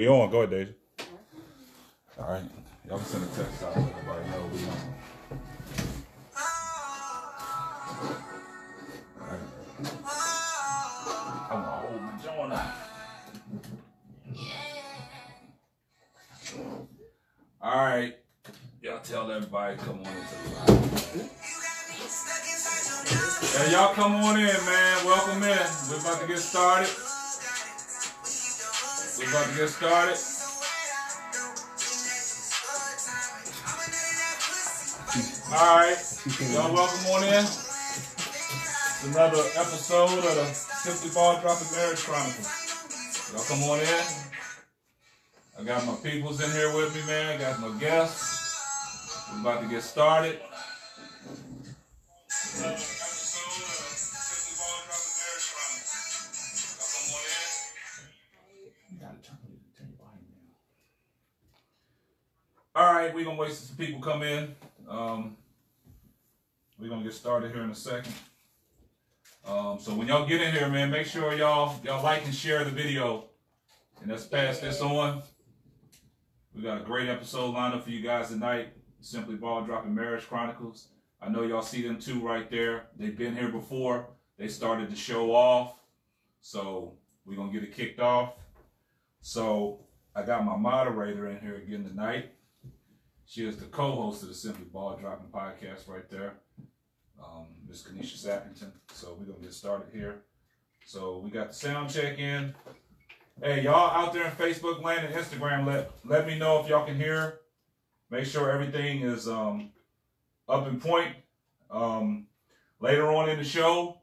You on? Go ahead, Deja. All right. Y'all can send a text out. Everybody know we on. All right. I'm gonna hold my joint out. All right. Y'all tell everybody come on into the live. Hey, y'all come on in, man. Welcome in. We're about to get started. All right, y'all welcome on in. It's another episode of the Simply Ball Dropping Marriage Chronicles. Y'all come on in. I got my peoples in here with me, man. I got my guests. We're about to get started. Another episode of the Simply Ball Dropping Marriage Chronicles. Y'all come on in. You gotta turn your volume down. All right, we're gonna wait till some people come in. We're gonna get started here in a second. So when y'all get in here, man, make sure y'all like and share the video. And let's pass this on. We got a great episode lined up for you guys tonight. Simply Ball Dropping Marriage Chronicles. I know y'all see them two right there. They've been here before. They started to show off. So we're gonna get it kicked off. So I got my moderator in here again tonight. She is the co-host of the Simply Ball Dropping podcast right there. Miss Kenesha Sappington. So we're gonna get started here. So we got the sound check in. Hey, y'all out there in Facebook land and Instagram, let me know if y'all can hear. Make sure everything is up in point. Later on in the show,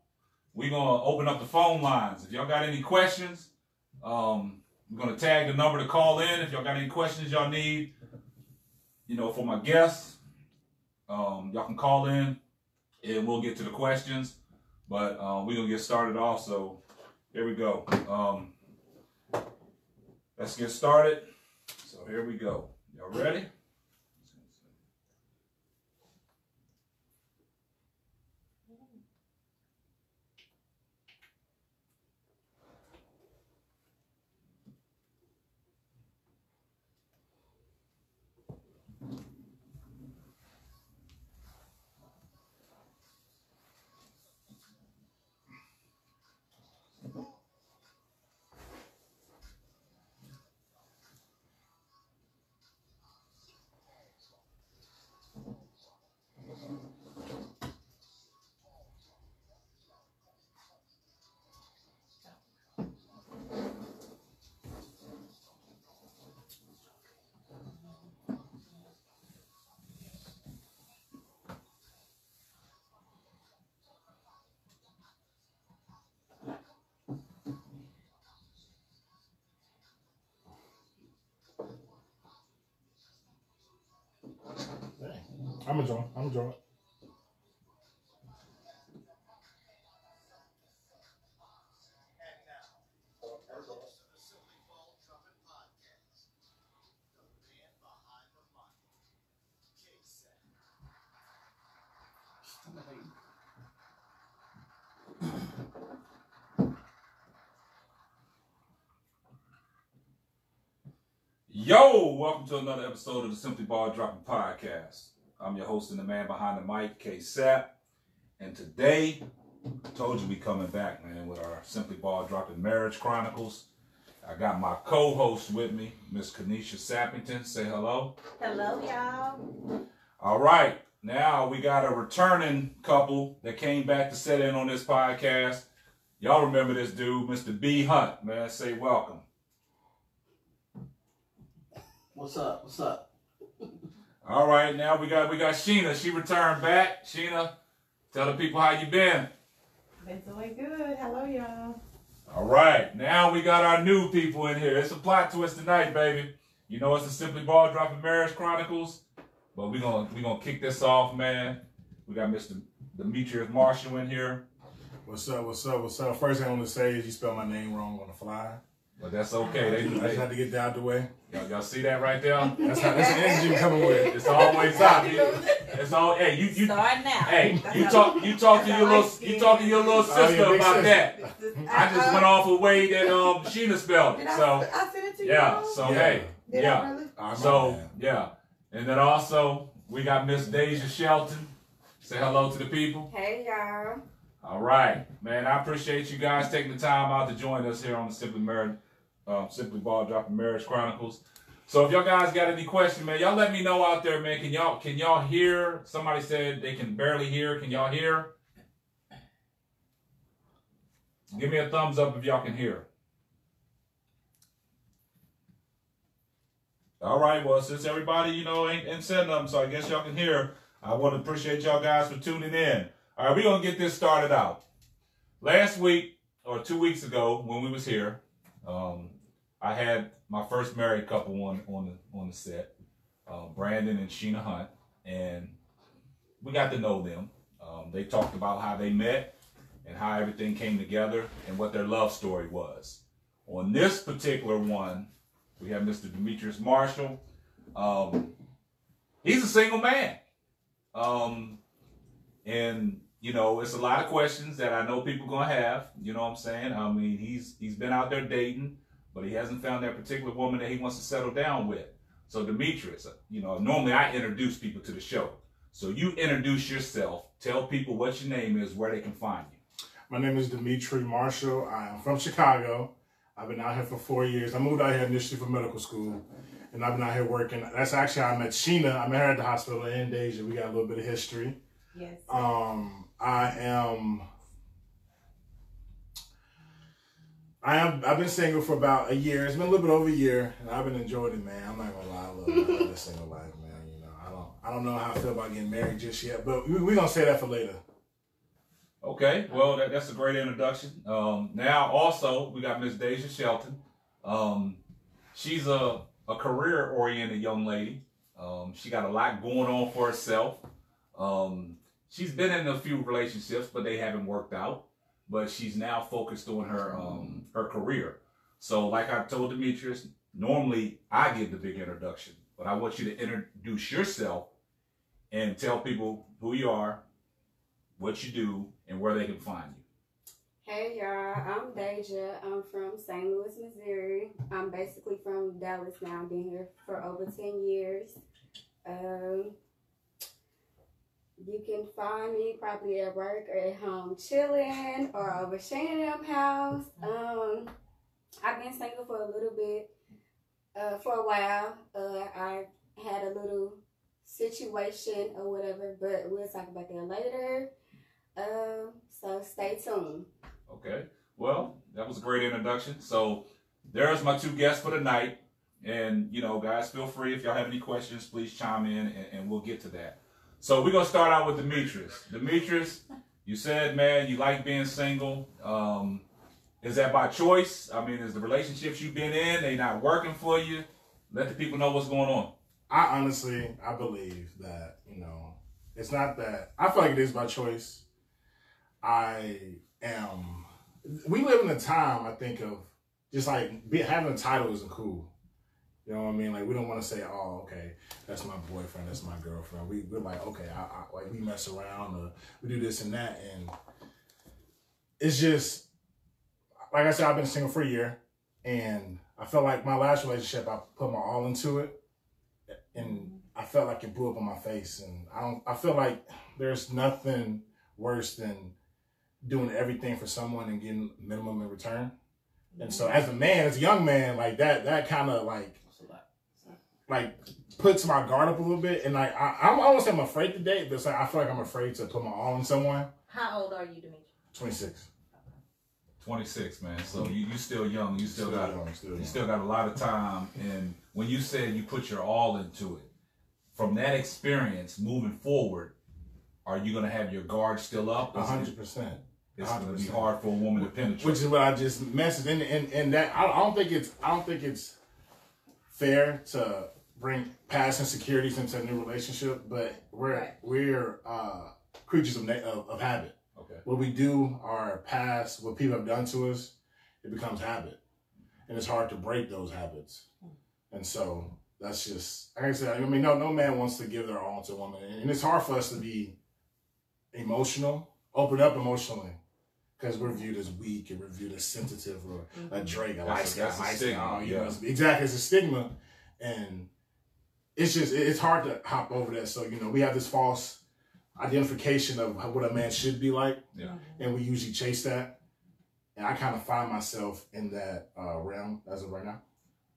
we're gonna open up the phone lines. If y'all got any questions, we're gonna tag the number to call in. If y'all got any questions y'all need, for my guests, y'all can call in. And we'll get to the questions, but we're going to get started off, so here we go. Let's get started. So here we go. Y'all ready? I'm gonna join. Yo, welcome to another episode of the Simply Ball Dropping podcast. I'm your host and the man behind the mic, K-Sap. And today, I told you we coming back, man, with our Simply Ball Dropping Marriage Chronicles. I got my co-host with me, Miss Kenesha Sappington. Say hello. Hello, y'all. All right. Now we got a returning couple that came back to sit in on this podcast. Y'all remember this dude, Mr. B. Hunt, man. Say welcome. What's up? All right, now we got Sheena. She returned back. Sheena, tell the people how you been. Been doing good. Hello, y'all. All right, now we got our new people in here. It's a plot twist tonight, baby. You know it's the Simply Ball Dropping Marriage Chronicles, but we gonna kick this off, man. We got Mr. Demetrius Marshall in here. What's up? First thing I want to say is you spelled my name wrong on the fly. But that's okay. I just had to get that out the way. Y'all see that right there? That's the energy we're coming with. It's always out. It's all. Hey, you Start now. Hey, you talk to your little sister about that. I just went off a way that Sheena spelled it. So I sent it to you. yeah. So hey, Did yeah. I really? So yeah, and then also we got Miss Deja Shelton. Say hello to the people. Hey, y'all. All right, man. I appreciate you guys taking the time out to join us here on the Simply Ball Dropping Marriage Chronicles. So if y'all guys got any questions, man, y'all let me know out there, man. Can y'all hear? Somebody said they can barely hear. Can y'all hear? Give me a thumbs up if y'all can hear. All right, well, since everybody, ain't said nothing, so I guess y'all can hear. I want to appreciate y'all guys for tuning in. All right, we're going to get this started out. Last week, or 2 weeks ago, when we was here, I had my first married couple on the set, Brandon and Sheena Hunt, and we got to know them. They talked about how they met and how everything came together and what their love story was. On this particular one, we have Mr. Demetrius Marshall. He's a single man. And it's a lot of questions that I know people gonna have. You know what I'm saying? I mean, he's been out there dating, but he hasn't found that particular woman that he wants to settle down with. So Demetrius, normally I introduce people to the show. So you introduce yourself. Tell people what your name is, where they can find you. My name is Demetrius Marshall. I am from Chicago. I've been out here for 4 years. I moved out here initially for medical school, and I've been out here working. That's actually how I met Sheena. I met her at the hospital in Deja. We got a little bit of history. Yes. I've been single for about a year. It's been a little bit over a year, and I've been enjoying it, man. I'm not gonna lie, I love this single life, man. I don't know how I feel about getting married just yet, but we're gonna say that for later. Okay, well that's a great introduction. Now also we got Miss Deja Shelton. She's a career-oriented young lady. She got a lot going on for herself. She's been in a few relationships, but they haven't worked out. But she's now focused on her career. So like I told Demetrius, normally I give the big introduction, but I want you to introduce yourself and tell people who you are, what you do, and where they can find you. Hey, y'all. I'm Deja. I'm from St. Louis, Missouri. I'm basically from Dallas now. I've been here for over 10 years. You can find me probably at work or at home chilling or over Shane and them house. I've been single for a little bit, for a while. I had a little situation or whatever, but we'll talk about that later. So stay tuned. Okay. Well, that was a great introduction. So there's my two guests for the night. And, guys, feel free. If y'all have any questions, please chime in and we'll get to that. So we're going to start out with Demetrius. Demetrius, you said, man, you like being single. Is that by choice? I mean, is the relationships you've been in, they not working for you? Let the people know what's going on. I believe that, it's not that. I feel like it is by choice. We live in a time, I think, of just like having a title isn't cool. You know what I mean? Like, we don't want to say, oh, okay, that's my boyfriend, that's my girlfriend. We're like, okay, like we mess around or we do this and that. And it's just, like I said, I've been single for a year. And I felt like my last relationship, I put my all into it. And I felt like it blew up on my face. And I feel like there's nothing worse than doing everything for someone and getting minimum in return. And so as a young man, like that kind of like puts my guard up a little bit. And like, I won't say I'm afraid to date, but it's like, I feel like I'm afraid to put my all in someone. How old are you, Demetrius? 26. 26, man. So you still young. You still got a lot of time. And when you said you put your all into it, from that experience moving forward, are you going to have your guard still up? 100%. It's going to be hard for a woman to penetrate. Which is what I just messaged. And that I don't think it's fair to bring past insecurities into a new relationship, but we're creatures of habit. Okay. What we do, our past, what people have done to us, it becomes habit. and it's hard to break those habits. And so that's just, like I said, I mean, no man wants to give their all to a woman, and it's hard for us to be emotional, open up emotionally, because we're viewed as weak and we're viewed as sensitive, or a Drake, a light guy, exactly, it's a stigma, and it's just, it's hard to hop over that. So, you know, we have this false identification of what a man should be like, and we usually chase that, and I kind of find myself in that realm as of right now.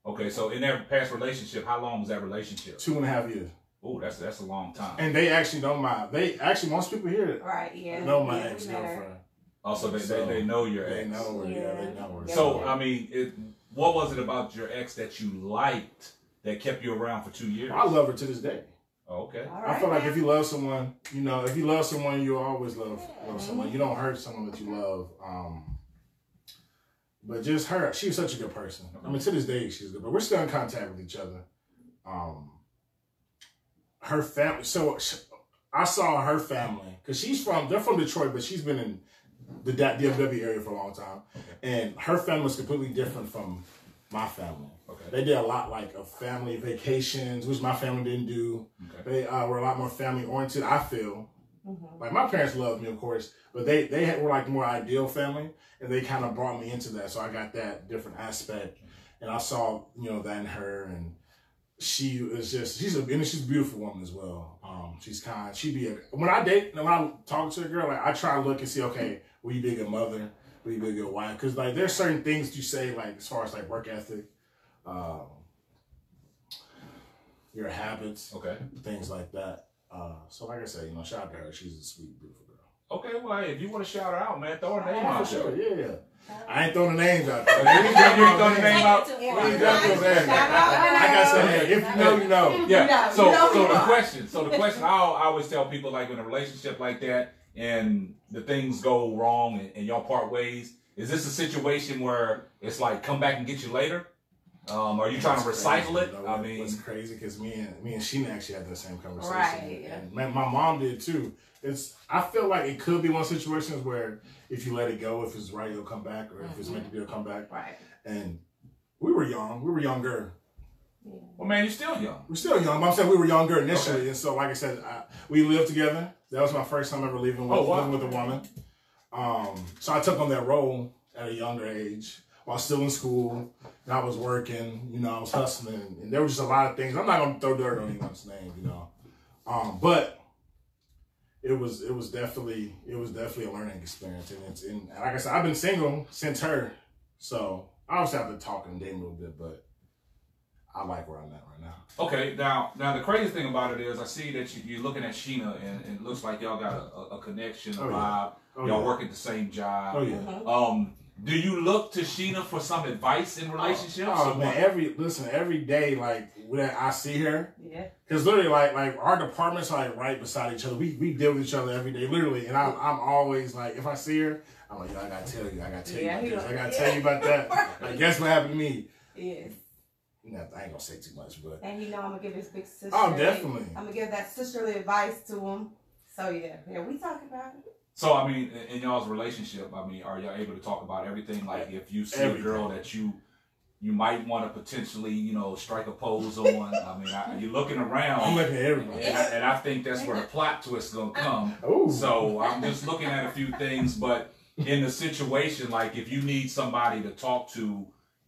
Okay, so in that past relationship, how long was that relationship? 2.5 years. Oh, that's a long time. And they actually know most people here know my ex-girlfriend. Also, they know your ex. They know her, they know her. So, I mean, what was it about your ex that you liked that kept you around for 2 years? I love her to this day. Oh, okay. I feel like if you love someone, you know, if you love someone, you always love someone. You don't hurt someone that you love. But just her, she was such a good person. I mean, to this day, she's good. But we're still in contact with each other. Her family. So I saw her family because they're from Detroit, but she's been in the DFW area for a long time. Okay. And her family was completely different from my family. Okay. They did a lot of family vacations, which my family didn't do. Okay. They were a lot more family oriented, I feel. Like my parents loved me, of course, but they were like more ideal family, and they kind of brought me into that. So I got that different aspect, and I saw, you know, that in her, and she was just, she's a beautiful woman as well. She's kind. When I talk to a girl, like I try to look and see, okay, will you be a good mother? Will you be a good wife? Because like there's certain things you say, like as far as like work ethic, your habits, okay, things like that. So like I said, you know, shout out to her. She's a sweet, beautiful girl. Okay, well, hey, if you want to shout her out, man, throw her name out there. Sure, yeah. I ain't throwing the names out there. You ain't throwing the name out? Like I said, if you know, you know. Yeah. So the question I always tell people, like in a relationship like that, and the things go wrong and y'all part ways, is this a situation where it's like come back and get you later? Are you trying to recycle it? I mean, it's crazy because me and Sheena actually had the same conversation. Right. And my mom did too. I feel like it could be one of those situations where if you let it go, if it's right, it'll come back, or if it's meant to be, it'll come back. Right. And we were young. We were younger. Yeah. Well, man, you're still young. We're still young. But I'm saying we were younger initially, okay. And so, like I said, we lived together. That was my first time ever living with a woman. So I took on that role at a younger age while still in school, and I was working. You know, I was hustling, and there was just a lot of things. I'm not gonna throw dirt on anyone's name, you know, but it was definitely a learning experience, and like I said, I've been single since her, so I obviously have to talk and date a little bit, but I like where I'm at right now. Okay, now the crazy thing about it is I see that you're looking at Sheena, and it looks like y'all got a connection, a vibe. Y'all work at the same job. Oh yeah. Do you look to Sheena for some advice in relationships? Oh man, every day, like when I see her, yeah. Because literally, like our departments are like right beside each other. We deal with each other every day, literally. And I'm always like, if I see her, I'm like, yo, I gotta tell you about this. I gotta tell you about that. Like, guess what happened to me? Yes. I ain't gonna say too much, but and I'm gonna give his big sister. Oh, definitely. I'm gonna give that sisterly advice to him. So yeah, we talk about it. So, I mean, in y'all's relationship, I mean, are y'all able to talk about everything? Like, if you see a girl that you might want to potentially, you know, strike a pose on. I mean, you're looking around. I'm looking at everybody. And I think that's where the plot twist is going to come. Ooh. So, I'm just looking at a few things. But in the situation, like, if you need somebody to talk to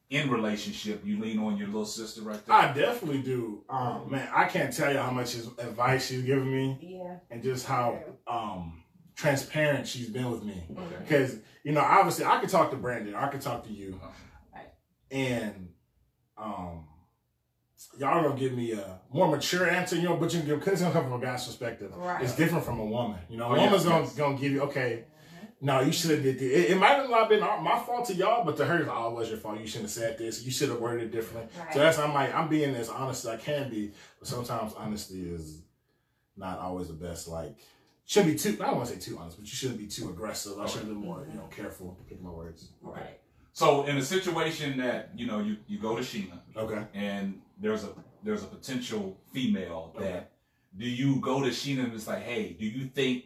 in relationship, you lean on your little sister right there? I definitely do. Man, I can't tell you how much advice she's given me. Yeah. And just how... transparent she's been with me, because you know, obviously I could talk to Brandon, I could talk to you, and y'all gonna give me a more mature answer, you know, but because it's gonna come from a guy's perspective, it's different from a woman. You know, a woman's gonna give you, okay, no, you should have did this. It might have not been my fault to y'all, but to her, oh, it was your fault. You shouldn't have said this. You should have worded it differently. So that's I'm being as honest as I can be, but sometimes honesty is not always the best. Like. Should be too, I don't want to say too honest, but you shouldn't be too aggressive. I should be more, you know, careful to pick my words. Right. So in a situation that, you know, you go to Sheena. Okay. And there's a potential female that, do you go to Sheena and it's like, hey, do you think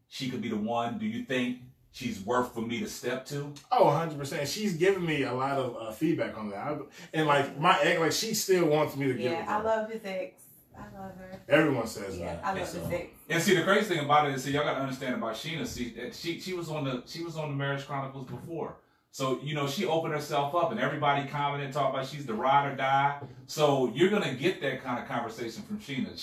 she could be the one? Do you think she's worth for me to step to? Oh, 100%. She's given me a lot of feedback on that. And like my ex, like she still wants me to give it to her. I love his ex. I love her. Everyone says that. I love his ex. And see, the crazy thing about it is, see, y'all got to understand about Sheena. See, she was on the Marriage Chronicles before. So, you know, she opened herself up and everybody commented, talking about she's the ride or die. So you're going to get that kind of conversation from Sheena.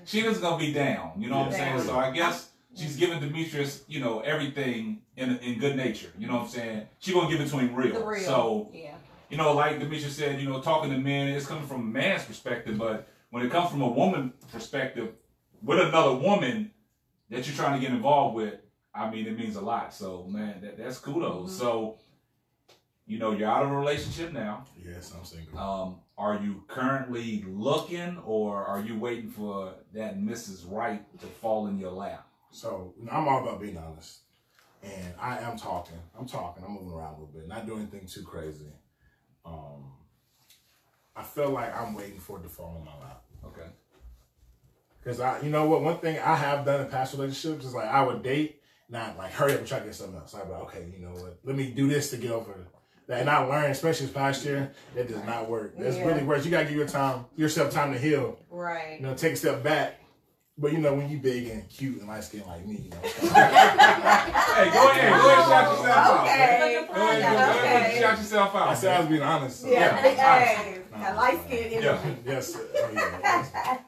Sheena's going to be down, you know what I'm saying? So I guess she's giving Demetrius, you know, everything in good nature, you know what I'm saying? She's going to give it to him real. The real. So, you know, like Demetrius said, you know, talking to men, it's coming from a man's perspective, but when it comes from a woman's perspective, with another woman that you're trying to get involved with, I mean, it means a lot. So, man, that's kudos. Mm-hmm. So, you know, you're out of a relationship now. Yes, I'm single. Are you currently looking, or are you waiting for that Mrs. Right to fall in your lap? So, I'm all about being honest. And I am talking. I'm moving around a little bit. Not doing anything too crazy. I feel like I'm waiting for it to fall in my lap. Okay. Because you know what? One thing I have done in past relationships is like I would date, not like hurry up and try to get something else. I'd be like, okay, you know what? Let me do this to get over that. And I learned, especially this past year, that does not work. That's really worse. You gotta give yourself time to heal. Right. You know, take a step back. But you know, when you big and cute and light skinned like me, you know. Hey, go ahead, shout yourself out. Okay. Go ahead, shout yourself out. I said I was being honest. So. Light skin energy. Yes.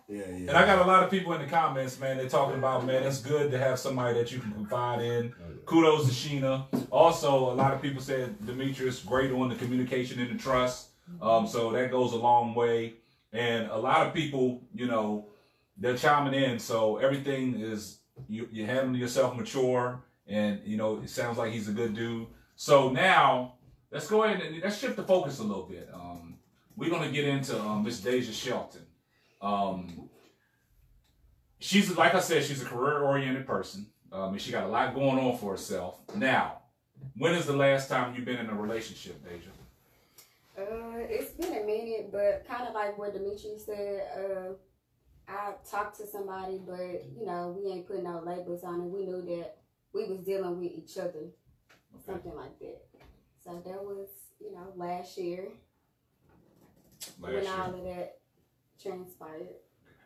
Yeah. And I got a lot of people in the comments, man. They're talking about, man, it's good to have somebody that you can confide in. Kudos to Sheena. Also, a lot of people said Demetrius great on the communication and the trust. So that goes a long way. And a lot of people, you know, they're chiming in. So everything is you're handling yourself mature, and you know it sounds like he's a good dude. So now let's go ahead and let's shift the focus a little bit. We're gonna get into Miss Deja Shelton. She's, like I said, she's a career-oriented person. And she got a lot going on for herself. Now, when is the last time you've been in a relationship, Deja? It's been a minute, but kind of like what Dimitri said. I talked to somebody, but you know we ain't putting no labels on it. We knew that we was dealing with each other, something like that. So that was, you know, last year. When all of that transpired.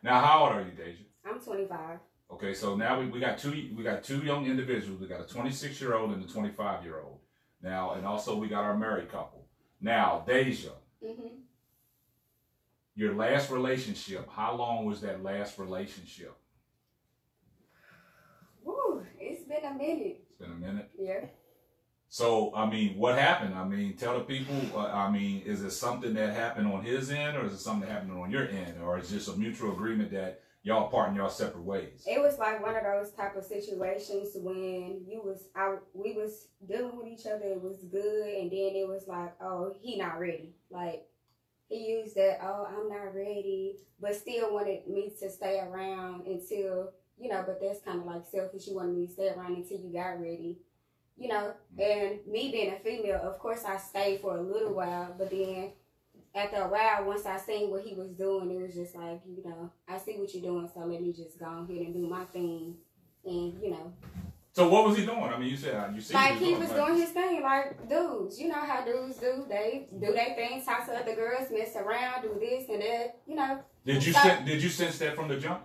Now, how old are you, Deja? I'm 25. Okay, so now we got two young individuals. We got a 26-year-old and a 25-year-old. Now, and also we got our married couple. Now, Deja. Mm-hmm. Your last relationship, how long was that last relationship? Woo, it's been a minute. It's been a minute? Yeah. So, I mean, what happened? I mean, tell the people, I mean, is it something that happened on his end, or is it something that happened on your end? Or is it just a mutual agreement that y'all part in y'all separate ways? It was like one of those type of situations when we was dealing with each other, it was good, and then it was like, oh, he not ready. Like, he used that, oh, I'm not ready, but still wanted me to stay around until, you know, but that's kind of like selfish. You wanted me to stay around until you got ready, you know. And me being a female, of course, I stayed for a little while, but then after a while, once I seen what he was doing, it was just like, you know, I see what you're doing, so let me just go ahead and do my thing, and, you know. So what was he doing? I mean, you said you see. Like he was doing his thing, like dudes. You know how dudes do. They do their thing, talk to other girls, mess around, do this and that. You know. Did you sense that from the jump?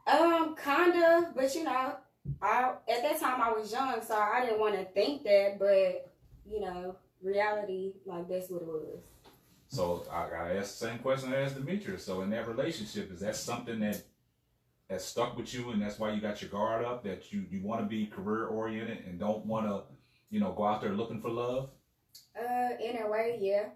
Kinda, but you know, at that time I was young, so I didn't want to think that. But you know, reality, like that's what it was. So I gotta ask the same question I asked Demetrius. So in that relationship, is that something that stuck with you, and that's why you got your guard up, that you want to be career oriented and don't want to, you know, go out there looking for love? In a way, yeah.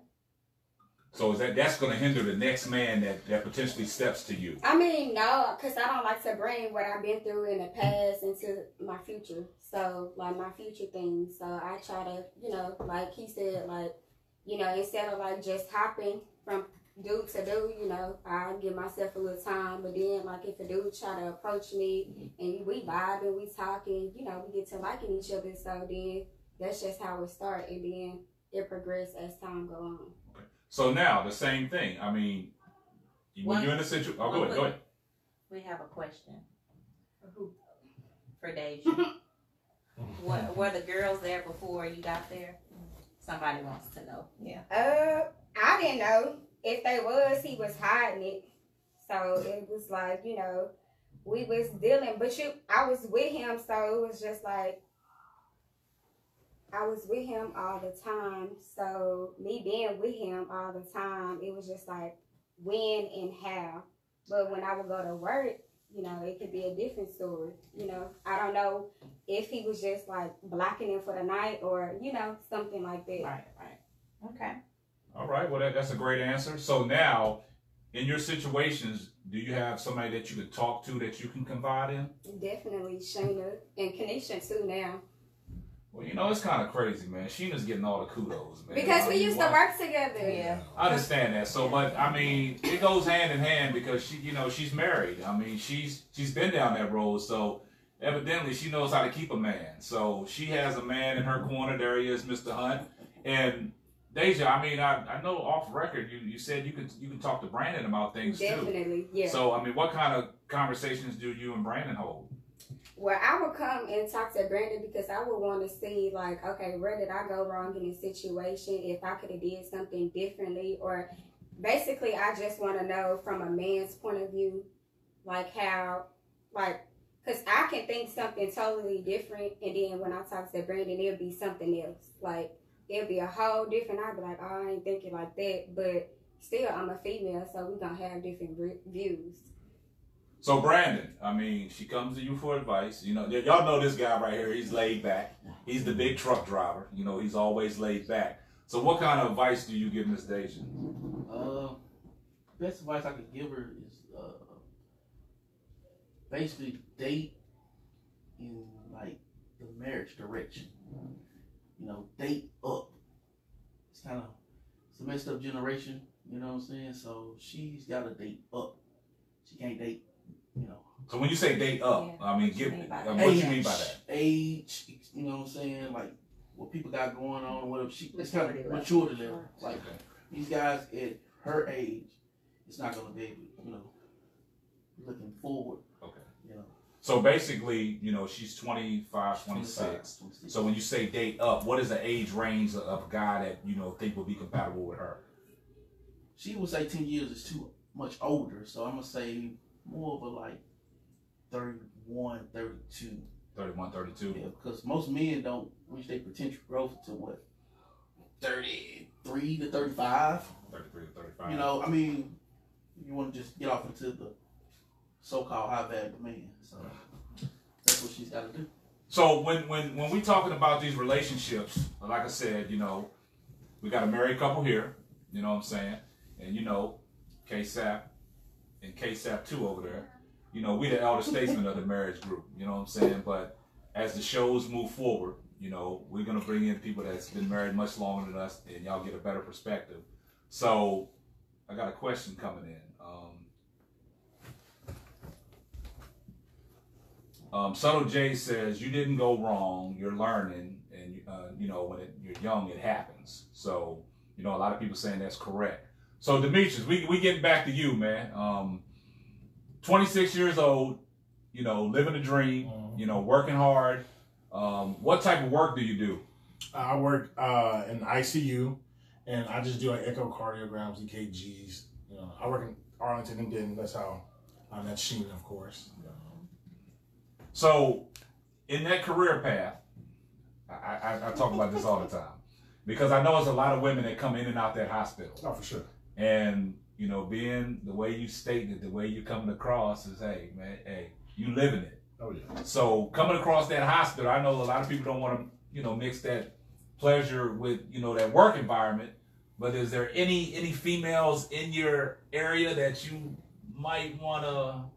So is that's going to hinder the next man that potentially steps to you? I mean, no, because I don't like to bring what I've been through in the past into my future. So, like, my future things. So I try to, you know, like he said, like, you know, instead of like just hopping from dude to dude, you know, I give myself a little time. But then, like, if a dude try to approach me and we vibe and we talking, you know, we get to liking each other. So then that's just how it started, and then it progressed as time go on. Okay. So now the same thing. I mean, when you're in a situation, go ahead. We have a question. For who? For Deja. Were the girls there before you got there? Somebody wants to know. Yeah. I didn't know. If they was, he was hiding it. So it was like, you know, we was dealing, but I was with him, so it was just like I was with him all the time. So me being with him all the time, it was just like when and how. But when I would go to work, you know, it could be a different story. You know, I don't know if he was just like blocking him for the night or, you know, something like that. Right. Okay. All right. Well, that's a great answer. So now, in your situations, do you have somebody that you could talk to that you can confide in? Definitely Shayna and Kanisha too now. Well, you know, it's kind of crazy, man. Sheena's getting all the kudos, man. Because we used to work together. Yeah. I understand that. So, but I mean, it goes hand in hand because she, you know, she's married. I mean, she's been down that road. So evidently she knows how to keep a man. So she has a man in her corner. There he is, Mr. Hunt. And Deja, I mean, I know off record you said you can talk to Brandon about things too. Definitely, yeah. So I mean, what kind of conversations do you and Brandon hold? Well, I would come and talk to Brandon because I would want to see, like, okay, where did I go wrong in this situation? If I could have did something differently, or basically, I just want to know from a man's point of view, like how, like, because I can think something totally different, and then when I talk to Brandon, it'll be something else. Like, it'll be a whole different. I'll be like, oh, I ain't thinking like that, but still, I'm a female, so we gonna have different views. So Brandon, I mean, she comes to you for advice. You know, y'all know this guy right here. He's laid back. He's the big truck driver. You know, he's always laid back. So what kind of advice do you give Miss Deja? Best advice I could give her is basically date in like the marriage direction. You know, date up. It's a messed up generation. You know what I'm saying? So she's got to date up. She can't date. You know. So when you say date up, Yeah. I mean, what you mean by that? Age, you know what I'm saying? Like what people got going on, whatever. It's kind of Maturity level. maturity level. Like Okay. these guys at her age, it's not gonna be able, you know, looking forward. Okay. You know. So basically, you know, she's 25, 26. 26. So when you say date up, what is the age range of a guy that, you know, think will be compatible with her? She would say 10 years is too much older, so I'm gonna say more of a like 31, 32. 31, 32? Yeah, because most men don't reach their potential growth to what? 33 to 35. 33 to 35. You know, I mean, you want to just get off into the so-called high value man. So that's what she's got to do. So when we talking about these relationships, like I said, you know, we got a married couple here, you know what I'm saying? And you know, KSAP and KSAP 2 over there, you know, we the elder statesmen of the marriage group, you know what I'm saying? But as the shows move forward, you know, we're going to bring in people that's been married much longer than us, and y'all get a better perspective. So I got a question coming in. Subtle J says, you didn't go wrong, you're learning, and you know, when you're young, it happens. So, you know, a lot of people saying that's correct. So Demetrius, we getting back to you, man. 26 years old, you know, living a dream, you know, working hard. What type of work do you do? I work in ICU, and I just do like echocardiograms, EKGs. You know, I work in Arlington and Denton. That's how I met Sheena, of course. So, in that career path, I talk about this all the time because I know there's a lot of women that come in and out that hospital. Oh, for sure. And, you know, being the way you stated, the way you coming across is, hey, man, hey, you living it. Oh, yeah. So, coming across that hospital, I know a lot of people don't want to, you know, mix that pleasure with, you know, that work environment. But is there any females in your area that you might want to...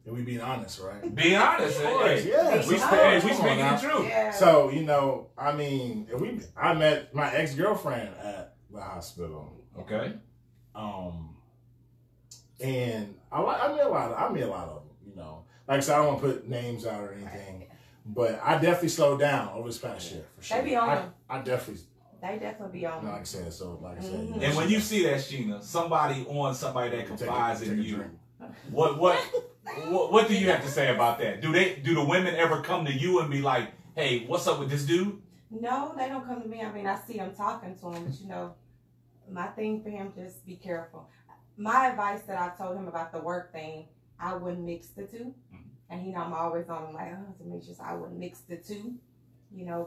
And we being honest, right? Be honest. Of course, Hey, yes. we Of speaking course. Come on the now. truth. Yeah. So, you know, I mean, I met my ex-girlfriend at the hospital. Okay. And I meet a lot of them, you know. Like I said, I don't want to put names out or anything, but I definitely slowed down over this past year, for sure. They be on them. I definitely, They definitely be on like I them. said, so like I said. Mhm. You know, And when you see that, Sheena, somebody that take confides a in you, drink. what What do you have to say about that? Do the women ever come to you and be like, hey, what's up with this dude? No, they don't come to me. I mean, I see them talking to him, but my thing for him, just be careful. My advice that I told him about the work thing, I wouldn't mix the two. And I'm always on him like, Demetrius, I wouldn't mix the two,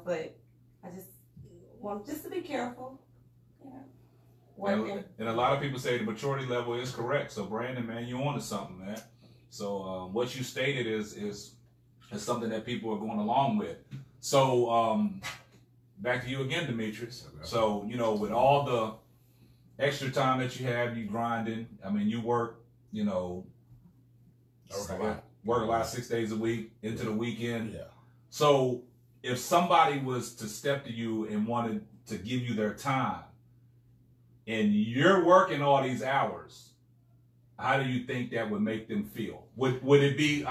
but I just want just to be careful, working. And a lot of people say the maturity level is correct. So Brandon, man, you're onto something, man. So what you stated is something that people are going along with. So back to you again, Demetrius. Okay. So, with all the extra time that you have, you grinding, I mean, you work, work a lot 6 days a week into the weekend. Yeah. So if somebody was to step to you and wanted to give you their time and you're working all these hours, how do you think that would make them feel? Would it be,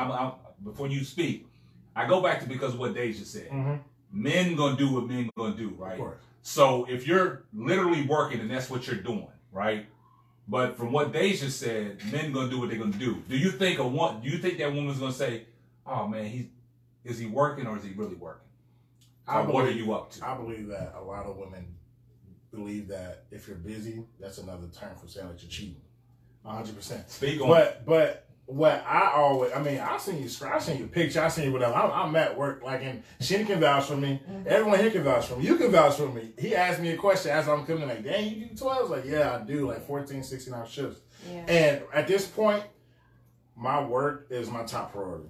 before you speak, I go back to because of what Deja said. Mm-hmm. Men gonna do what men gonna do, right? Of course. So if you're literally working and that's what you're doing, right? But from what Deja said, men gonna do what they're gonna do. Do you think that woman's gonna say, "Oh man, is he working or is he really working?" What are you up to? I believe that a lot of women believe that if you're busy, that's another term for saying that you're cheating. 100%. Speak on. But what I seen you a picture, I seen you whatever. I'm at work, and Shinny can vouch for me. Mm-hmm. Everyone here can vouch for me. You can vouch for me. He asked me a question as I'm coming, like, dang, you do 12? I was like, yeah, I do, 14, 16-hour shifts. Yeah. And at this point, my work is my top priority.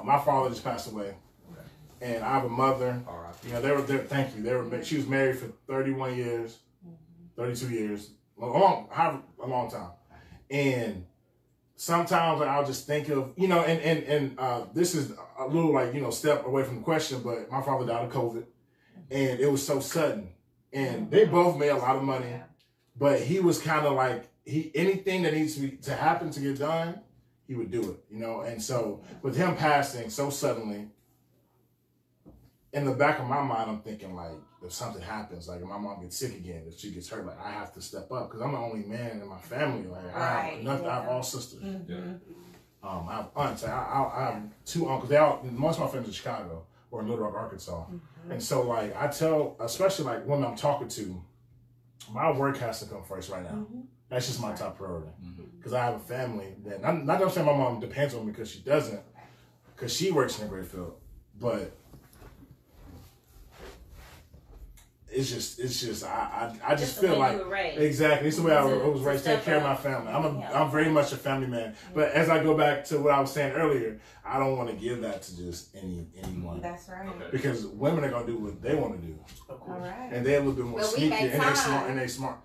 My father just passed away. Okay. And I have a mother. All right. Thank you. She was married for 31 years, 32 years, a long time. And sometimes I'll just think of, and this is a little step away from the question, but my father died of COVID and it was so sudden and they both made a lot of money, but he was kind of anything that needs to happen to get done, he would do it, and so with him passing so suddenly, in the back of my mind, I'm thinking if something happens, if my mom gets sick again, if she gets hurt, I have to step up because I'm the only man in my family. I have all sisters. Mm-hmm. I have aunts. I have 2 uncles. Most of my friends in Chicago or in Little Rock, Arkansas. Mm-hmm. And so I tell, especially when I'm talking to, my work has to come first right now. Mm-hmm. That's just my top priority because I have a family that not saying my mom depends on me because she doesn't, because she works in a great field, but. It's just I just feel like exactly it's the way I was raised. Take care of my family. I'm very much a family man. But as I go back to what I was saying earlier, I don't want to give that to just anyone. That's right. Okay. Because women are gonna do what they want to do. All right. And they're a little bit more sneaky and they smart.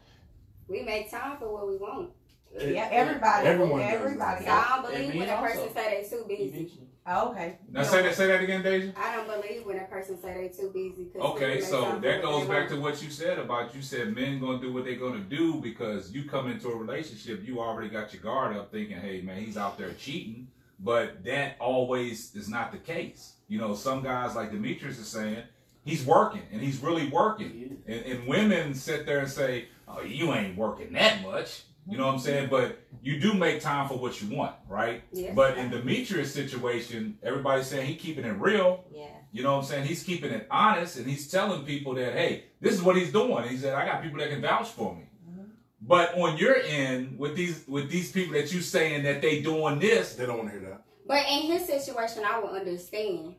We make time for what we want. Yeah, everybody. Everyone. So I don't believe when a person say they too busy. Oh, okay. Now say that again, Deja. I don't believe when a person say they too busy. Okay, so that goes back to what you said about men gonna do what they're gonna do because you come into a relationship, you already got your guard up thinking, hey man, he's out there cheating. But that always is not the case. Some guys like Demetrius is saying, he's working and he's really working. And women sit there and say, oh, you ain't working that much. You know what I'm saying? But you do make time for what you want, right? Yes. But in Demetrius' situation, everybody's saying he's keeping it real. Yeah. You know what I'm saying? He's keeping it honest, and he's telling people that, hey, this is what he's doing. He said, I got people that can vouch for me. Mm-hmm. But on your end, with these people that you saying that they doing this, they don't want to hear that. But in his situation, I would understand.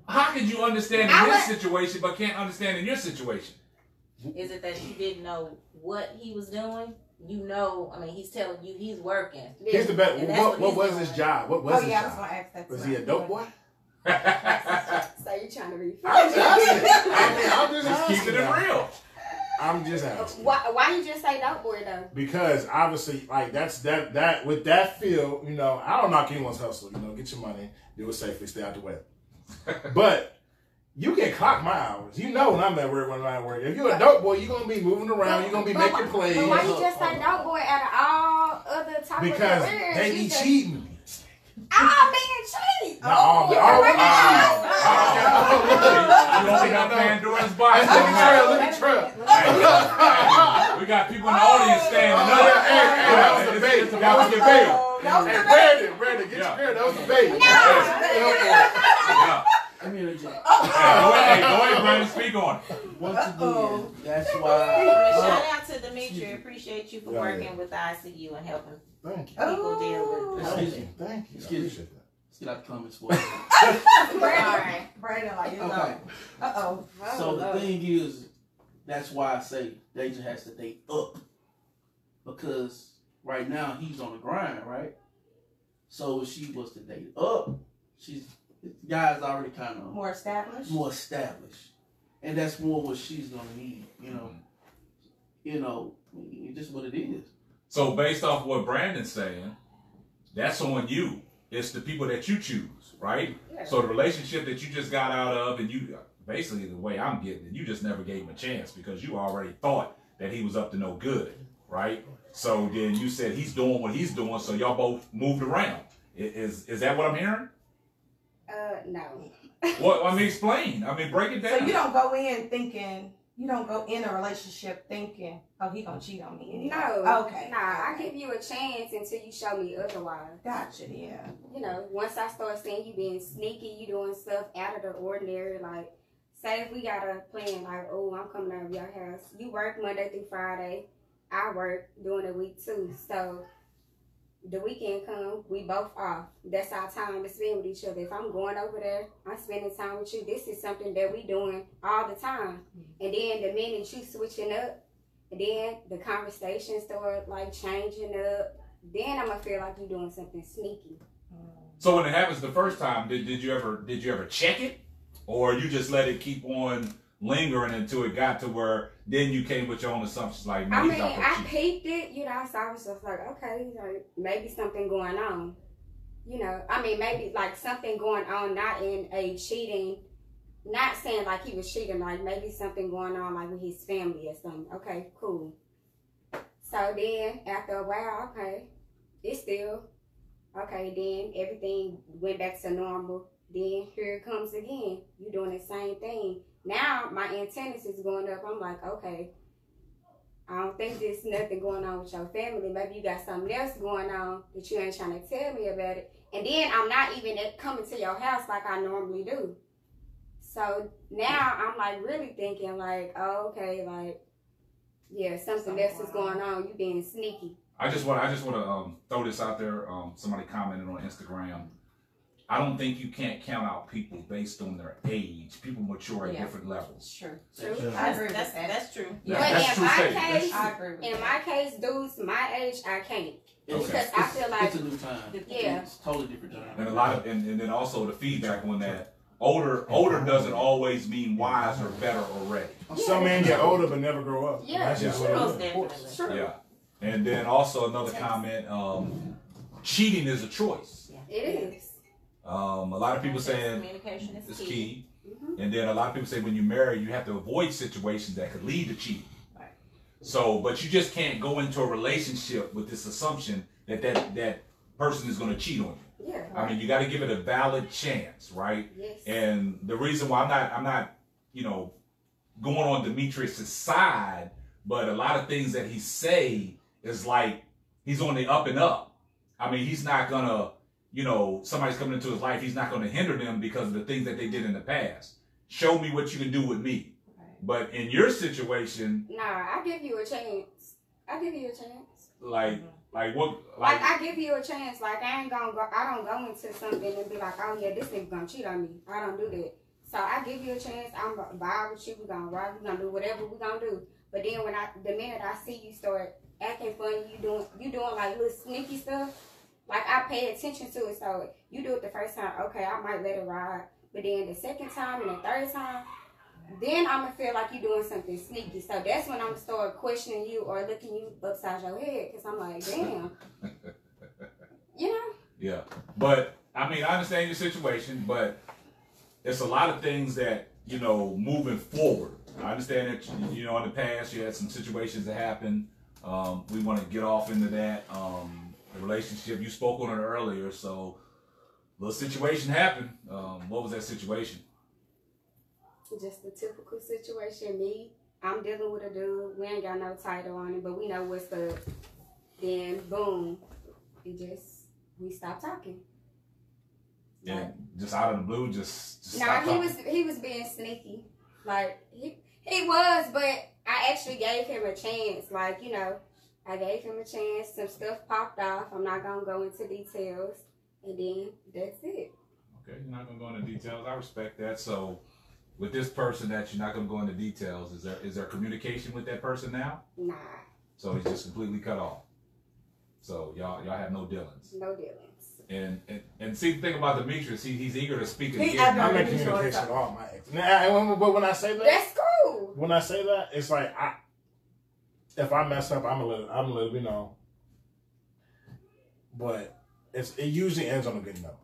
How could you understand in his situation, but can't understand in your situation? Is it that you didn't know what he was doing? He's telling you he's working. Here's the bet. What was his job? What was his job? I was ask that was he a dope boy? So you're trying to read? I'm just keeping it real. I'm just asking. Why you just say dope boy though? Because obviously, that's that with that feel, I don't knock anyone's hustle. Get your money, do it safely, stay out the way. But you can clock my hours. When I'm at work, when I'm at work. If you're a dope boy, you're going to be moving around. You're going to be making plays. But why you just say dope boy out of all other type of careers? Because they be cheating. Cheat. You only got Pandora's box. Look at Trail. We got people in the audience standing up. That was the debate. Oh, that was Hey, the Brandon, get Yeah. your girl. That was the bait. Yeah. Let me interject. Hey, go ahead, Brandon. Speak on it. Once Uh-oh. again, that's Shout why. out to Dimitri. Appreciate you for Yeah, working yeah. with the ICU and helping Thank you. people deal with Excuse depression. me. Thank you. I Excuse me. appreciate that. Let's get out the comments for it. Alright. Brandon, like, it's Okay. Uh-oh. So the thing is, that's why I say Deja has to date up. Because right now he's on the grind, right? So if she was to date up, the guy's already kind of More established? more established. And that's more what she's gonna need, you know. You know, it's just what it is. So based off what Brandon's saying, that's on you. It's the people that you choose, right? Yeah. So the relationship that you just got out of, and you basically the way I'm getting it, you just never gave him a chance because you already thought that he was up to no good, right? So then you said he's doing what he's doing, so y'all both moved around. Is that what I'm hearing? No. Well, I mean, explain. I mean, break it So down. you don't go in a relationship thinking, oh, he gonna cheat on me anyway. No. Okay. Nah, I give you a chance until you show me otherwise. Gotcha, yeah. You know, once I start seeing you being sneaky, you doing stuff out of the ordinary, like, say if we got a plan, like, oh, I'm coming over your house. You work Monday through Friday. I work during the week too. So the weekend come, we both off. That's our time to spend with each other. If I'm going over there, I'm spending time with you. This is something that we doing all the time. And then the minute you switching up, and then the conversation start like changing up, then I'm gonna feel like you're doing something sneaky. So when it happens the first time, did you ever check it, or you just let it keep on lingering until it got to where then you came with your own assumptions like, man, I he's mean, not gonna I cheat. peeped it, you know, so I was just like, okay, like maybe something going on. You know, I mean, maybe like something going on, not in a cheating, not saying like he was cheating, like maybe something going on like with his family or something. Okay, cool. So then after a while, okay, it's still, okay, then everything went back to normal. Then here it comes again. You doing the same thing. Now my antennas is going up. I'm like, okay, I don't think there's nothing going on with your family. Maybe you got something else going on that you ain't trying to tell me about it. And then I'm not even coming to your house like I normally do. So now I'm like really thinking like, oh, okay, like, yeah, something else is going on. You being sneaky. I just want to throw this out there. Somebody commented on Instagram. I don't think you can't count out people based on their age. People mature at different levels. It's true. True. I agree with That's that. that's true. Yeah. But That's in true my statement. case, I agree with in that. my case, dudes my age, I can't. Okay. Because I feel like, it's a new time. yeah. It's totally different time. And a lot of and then also the feedback on that. Older doesn't always mean wise or better or ready. Some men get older but never grow up. Yeah. That's just what Most it is. definitely. True. Yeah. And then also another comment, cheating is a choice. It is. A lot of people saying Communication it's is key. Mhm. And then a lot of people say when you marry, you have to avoid situations that could lead to cheating. Right. So, but you just can't go into a relationship with this assumption that person is going to cheat on you. Yeah. I mean, you got to give it a valid chance, right? Yes. And the reason why I'm not, going on Demetrius' side, but a lot of things that he say is like he's on the up and up. I mean, he's not gonna, somebody's coming into his life, he's not gonna hinder them because of the things that they did in the past. Show me what you can do with me. Right. But in your situation, Nah, I give you a chance. I give you a chance. like what, Like I give you a chance. Like I don't go into something and be like, oh yeah, this nigga gonna cheat on me. I don't do that. So I give you a chance. I'm gonna vibe with you. We gonna rock. We gonna do whatever we gonna do. But then the minute I see you start acting funny, you doing like little sneaky stuff. Like I pay attention to it. So you do it the first time, okay, I might let it ride. But then the second time and the third time, then I'm gonna feel like you doing something sneaky. So that's when I'm gonna start questioning you or looking you upside your head. Cause I'm like, damn. Yeah. But I mean, I understand your situation, but it's a lot of things that, moving forward. I understand that, in the past you had some situations that happened. We want to get off into that. The relationship, you spoke on it earlier, so a little situation happened. What was that situation? Just the typical situation. I'm dealing with a dude. We ain't got no title on it, but we know what's up. Then boom, it just we stopped talking. Yeah, just out of the blue, just No, stop talking. he was being sneaky. Like he was, but I actually gave him a chance. Like, you know, I gave him a chance. Some stuff popped off. I'm not gonna go into details, and then that's it. Okay, you're not gonna go into details. I respect that. So, with this person that you're not gonna go into details, is there communication with that person now? Nah, So he's just completely cut off. So y'all have no dealings. no dealings. And see the thing about Demetrius, he's eager to speak He again. I'm in He's communication short. with all my exes. But when I say that, That's cool. when I say that, it's like if I mess up, I'm gonna let it be known. But it usually ends on a good note.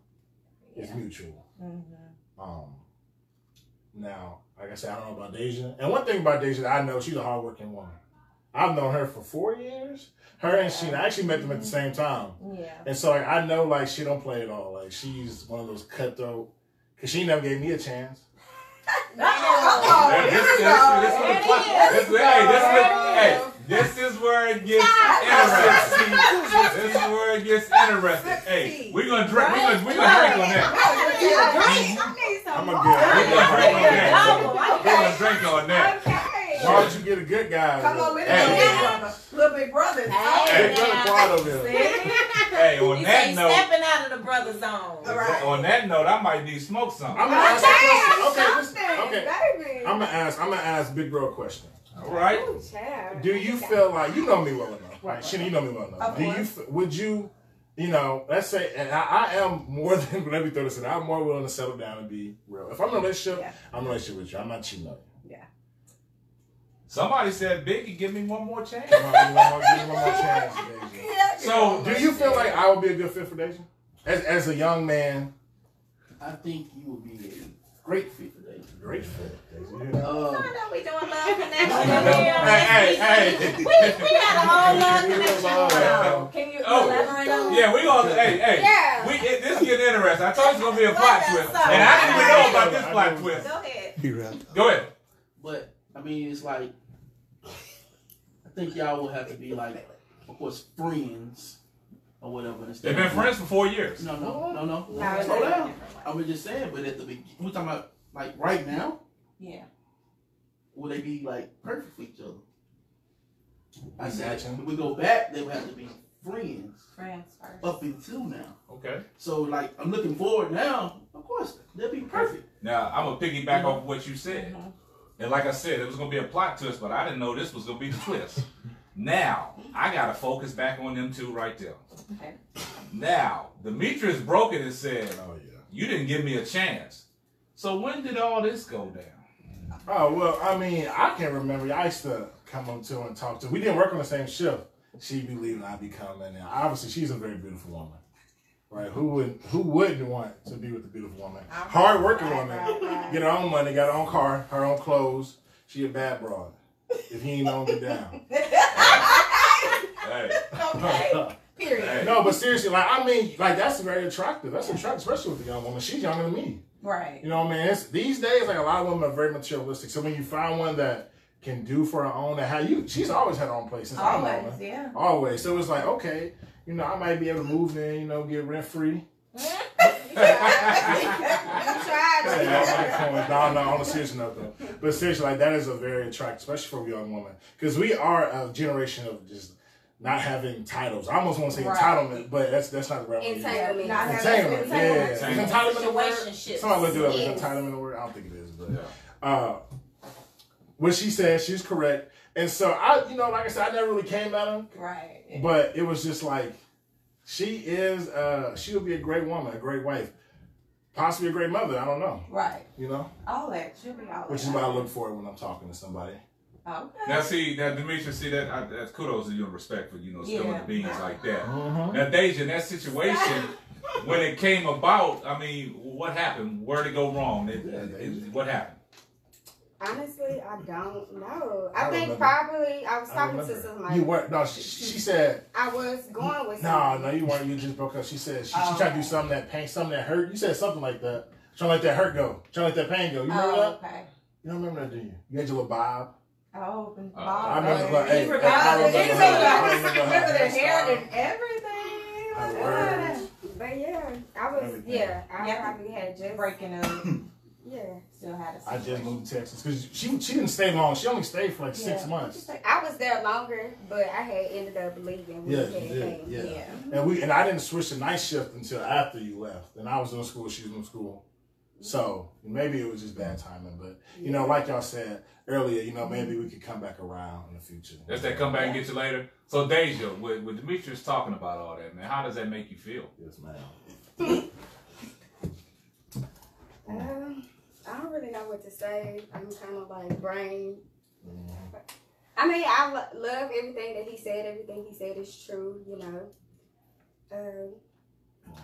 It's mutual. Mm-hmm. Now, like I said, I don't know about Deja. And one thing about Deja, I know she's a hardworking woman. I've known her for 4 years. Her and Sheena, I actually met them at the same time. Yeah. And so like, I know like she don't play at all. Like she's one of those cutthroat, because she never gave me a chance. This is where it gets interesting. This is where it gets interesting. Hey, we're gonna drink. We're gonna drink on that. I'm gonna drink on that. Why don't you get a good guy? Come on with Hey. little big brother. Hey, Big brother quiet over there. Hey, on He that say note, stepping out of the brother zone. Right. on that note, I might need to smoke something. I'm gonna ask a question. Okay, baby. I'm gonna ask Big Bro a question. All right. Ooh, child. Do you feel like you know me well enough, right? Sheena, you know me well enough. Of Do you? Would you? You know, let's say, and I am more than, let me throw this in. I'm more willing to settle down and be real. If I'm in a relationship, I'm in a relationship with you. I'm not cheating on you. Somebody said, Biggie, give me one more chance. Come on, give me one more chance, Deja. So, Do you feel like I would be a good fit for Deja? As a young man? I think you would be a great fit for that. Great fit, Deja. I know we doing love connection. Hey. We got a whole love connection going on. Can you Oh. elaborate on that? Yeah, we gonna, hey. Yeah. This is getting interesting. I told you it's gonna be a plot twist. And I didn't even know about this plot twist. Go ahead. He rapped. Go ahead. But I mean, it's like I think y'all will have to be like, of course, friends or whatever. They've been friends for 4 years. No. No, Slow down. I was just saying, but at the beginning, we're talking about like right now. Yeah. Will they be like perfect for each other? I said, Gotcha. if we go back, they would have to be friends Friends first. up until now. Okay. So like, I'm looking forward now. Of course, they'll be perfect. Now, I'm gonna piggyback off what you said. Mhm. And like I said, it was gonna be a plot twist, but I didn't know this was gonna be the twist. Now, I gotta focus back on them two right there. Okay. Now, Demetrius broke it and said, Oh, yeah. you didn't give me a chance. So when did all this go down? Oh, well, I mean, I can't remember. I used to come up to her and talk to her. We didn't work on the same shift. She'd be leaving, I'd be coming. And obviously, she's a very beautiful woman. Right? Who wouldn't want to be with a beautiful woman? Hard working woman. Right. Get her own money, got her own car, her own clothes. She a bad broad. If he ain't known, get down. Hey. Okay. Period. Hey. No, but seriously, like, I mean, like, that's very attractive. That's attractive, especially with a young woman. She's younger than me. Right. You know what I mean? These days, like, a lot of women are very materialistic. So when you find one that can do for her own, she's always had her own place since I've known Always, her. yeah. Always. So it's like, okay, you know, I might be able to move in, you know, get rent free. No, on a serious note though. But seriously, like, that is a very attractive, especially for a young woman. Because we are a generation of just not having titles. I almost want to say entitlement, but that's not the right word. Entitlement. Not having Entitlement, yeah. Is entitlement a word? Situationships. Somebody look it up. Is Yes. entitlement a word? I don't think it is, but Yeah. what she said, she's correct. And so I, you know, like I said, I never really came at her, Right. but it was just like, she will be a great woman, a great wife, possibly a great mother. I don't know, Right. you know, All that. She'll be all that. which is what I look for when I'm talking to somebody. Okay. Now see, that Demetrius, that's kudos to you and respect for, spilling Yeah. the beans like that. Mm-hmm. Now, Deja, in that situation, when it came about, I mean, what happened? Where'd it go wrong? What happened? Honestly, I don't know. I I think remember. probably I was I talking remember. to somebody. You weren't. No, she said. I was going with No, somebody. you weren't. You just broke up. She said she Oh, tried to do okay. something that pain, something that hurt. You said something like that. Trying to let that hurt go. Trying to let that pain go. You remember Oh, that? okay. You don't remember that, do you? You had your little bob. Oh, and I remember. Like, He hey, forgot. I remember He her. remember I remember her the hair hairstyle. and everything. Her Look words. at that. everything. Yeah, I probably had just breaking up. Yeah. Still had a I situation. just moved to Texas because she didn't stay long. She only stayed for like 6 months. I was there longer, but I had ended up leaving. Yeah, you did. Yeah. And I didn't switch to night shift until after you left. And I was in school, she was in school. So maybe it was just bad timing. But, you know, like y'all said earlier, you know, maybe we could come back around in the future. If they come back and get you later. So, Deja, with Demetrius talking about all that, man, how does that make you feel? Yes, ma'am. I don't really know what to say. I'm kind of like brain. I mean, I love everything that he said. Everything he said is true, you know.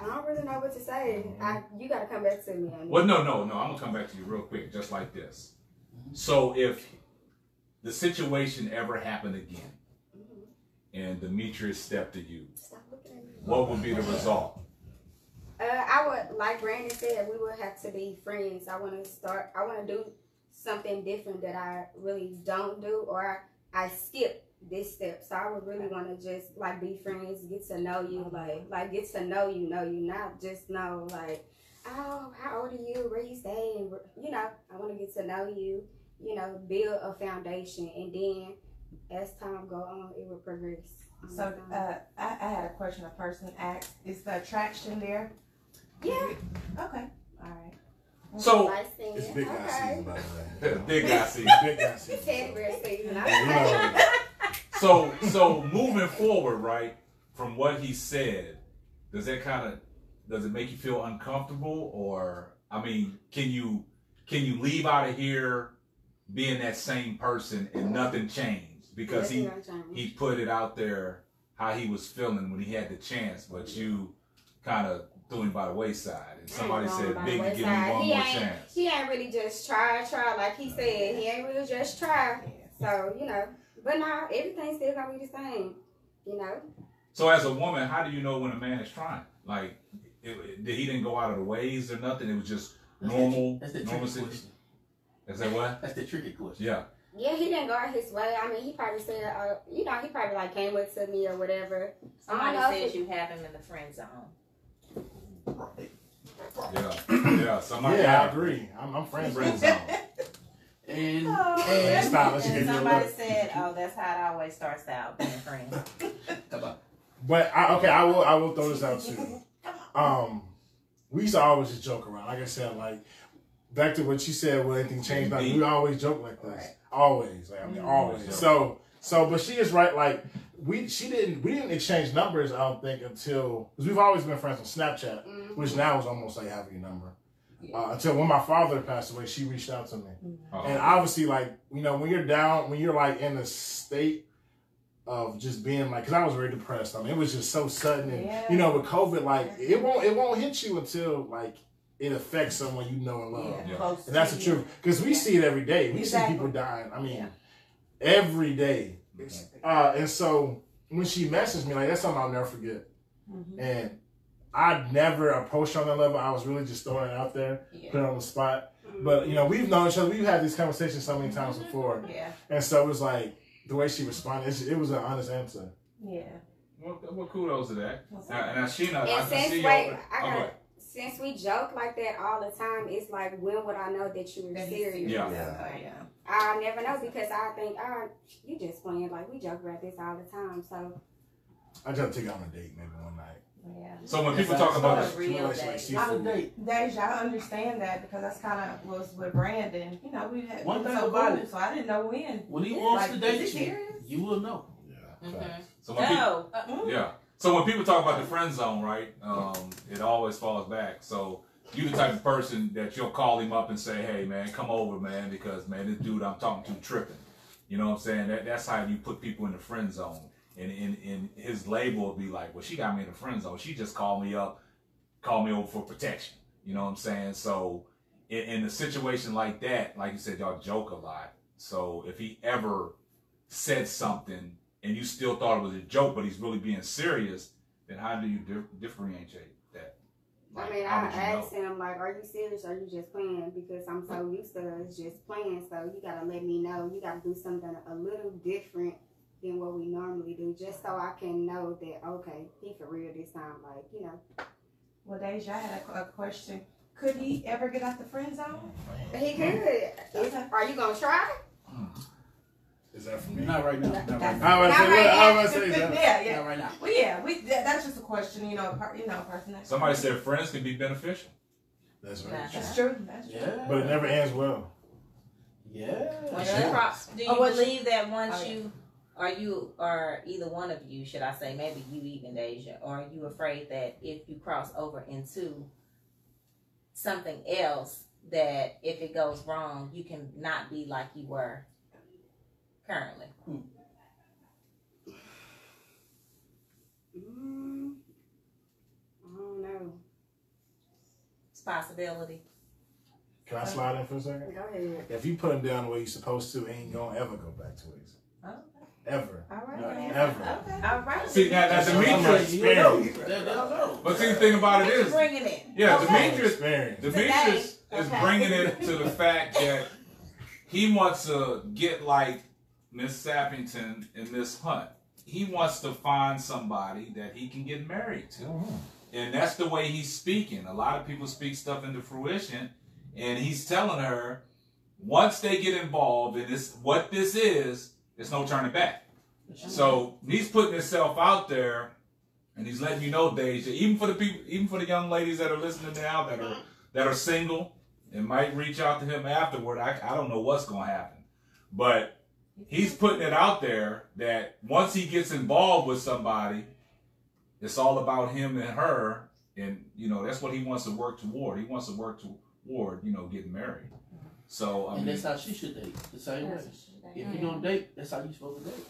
I don't really know what to say. You got to come back to me on that. Well, no. I'm going to come back to you real quick, just like this. So if the situation ever happened again and Demetrius stepped to you, what would be the result? I would, like Brandon said, we would have to be friends. I want to do something different that I really don't do, or I skip this step. So I would really want to just like be friends, get to know you, like get to know you, not just know like, oh, how old are you, where you stay, and you know, I want to get to know you, you know, build a foundation, and then as time go on, it will progress. So I had a question a person asked, is the attraction there? Yeah. Okay. All right. So it's big guy season, by the way. Big guy season. Big guy season. It's teddy bear season. So moving forward, right, from what he said, does it make you feel uncomfortable, or I mean, can you leave out of here being that same person and nothing changed because he put it out there how he was feeling when he had the chance, but you kind of threw him by the wayside, and somebody said, "Biggie, give me one more chance." He ain't really just try like he said. He ain't really just try. So you know, but now everything's still gonna be the same. You know. So as a woman, how do you know when a man is trying? Like, he didn't go out of the ways or nothing. It was just normal. That's the tricky question. Is that what? That's the tricky question. Yeah. Yeah, he didn't go out his way. I mean, he probably said, you know, he probably like came up to me or whatever. Somebody says you have him in the friend zone. Right. Yeah. Somebody. Yeah, I agree. I'm friend zone. And somebody said, "Oh, that's how it always starts out, being friends." But I will throw this out too. We used to always just joke around. Like I said, like back to what she said, will anything change? Like, we always joke like this. Right. Always. Like, I mean, always. So, but she is right. Like, we didn't exchange numbers, I don't think, until, because we've always been friends on Snapchat, which now is almost like having your number. Until when my father passed away, she reached out to me. And obviously, like, you know, when you're down, when you're like in a state of just being like, because I was very depressed. I mean, it was just so sudden. And, you know, with COVID, like, it won't hit you until, like, it affects someone you know and love. Yeah. And that's the truth. Because we see it every day. We see people dying. I mean, every day. And so when she messaged me, like, that's something I'll never forget. And I never approached her on that level. I was really just throwing it out there, put it on the spot. But, you know, we've known each other. We've had these conversations so many times before. And so it was like, the way she responded, it was an honest answer. Yeah. Well, kudos to that. Now Sheena, and I can see you. Since we joke like that all the time, it's like, when would I know that you were serious? Yeah. I never know, because I think, you just playing. Like, we joke about this all the time. So I just take you on a date maybe one night. Yeah. So when people talk about a real date, Deja, I understand that, because that's kind of was with Brandon. You know, we had one thing so about it, so I didn't know when. When he wants like, to date is it you, serious? you will know. So when So when people talk about the friend zone, right? It always falls back. So you the type of person that you'll call him up and say, "Hey, man, come over, man, because man, this dude I'm talking to tripping." You know what I'm saying? That's how you put people in the friend zone. And his label will be like, "Well, she got me in the friend zone. She just called me over for protection." You know what I'm saying? So in a situation like that, like you said, y'all joke a lot. So if he ever said something and you still thought it was a joke, but he's really being serious, then how do you differentiate that? Like, I mean, I asked him, like, are you serious or are you just playing? Because I'm so used to us just playing, so you got to let me know. You got to do something a little different than what we normally do, just so I can know that, okay, he for real this time. Like, you know, Well, Deja, I had a question. Could he ever get out the friend zone? He could. Are you gonna try? Is that for me? Not right now. Not right now. I was about to say that. Yeah. Not right now. Well, yeah, that's just a question, person. Somebody said friends can be beneficial. That's right. That's true. That's true. Yeah. But it never ends well. Yeah. Do you believe that once or either one of you, should I say, maybe you even, Deja, or are you afraid that if you cross over into something else, that if it goes wrong, you can not be like you were currently? I don't know. It's a possibility. Can I slide in for a second? Go ahead. If you put him down the way you're supposed to, he ain't gonna ever go back to it. Okay. Ever. All right. Ever. Okay. All right. See, now I'm Demetrius, experienced. but see, the thing about it is, Bringing it. yeah, Okay. Demetrius is bringing it to the fact that he wants to get like Miss Sappington and Miss Hunt. He wants to find somebody that he can get married to. And that's the way he's speaking. A lot of people speak stuff into fruition, and he's telling her, once they get involved in this, what this is, there's no turning back. So he's putting himself out there, and he's letting you know, Deja, even for the people, even for the young ladies that are listening now that are single and might reach out to him afterward. I don't know what's going to happen, but he's putting it out there that once he gets involved with somebody, it's all about him and her, and that's what he wants to work toward. He wants to work toward getting married. So And that's how she should date, the same way. If you're gonna date, that's how you're supposed to date.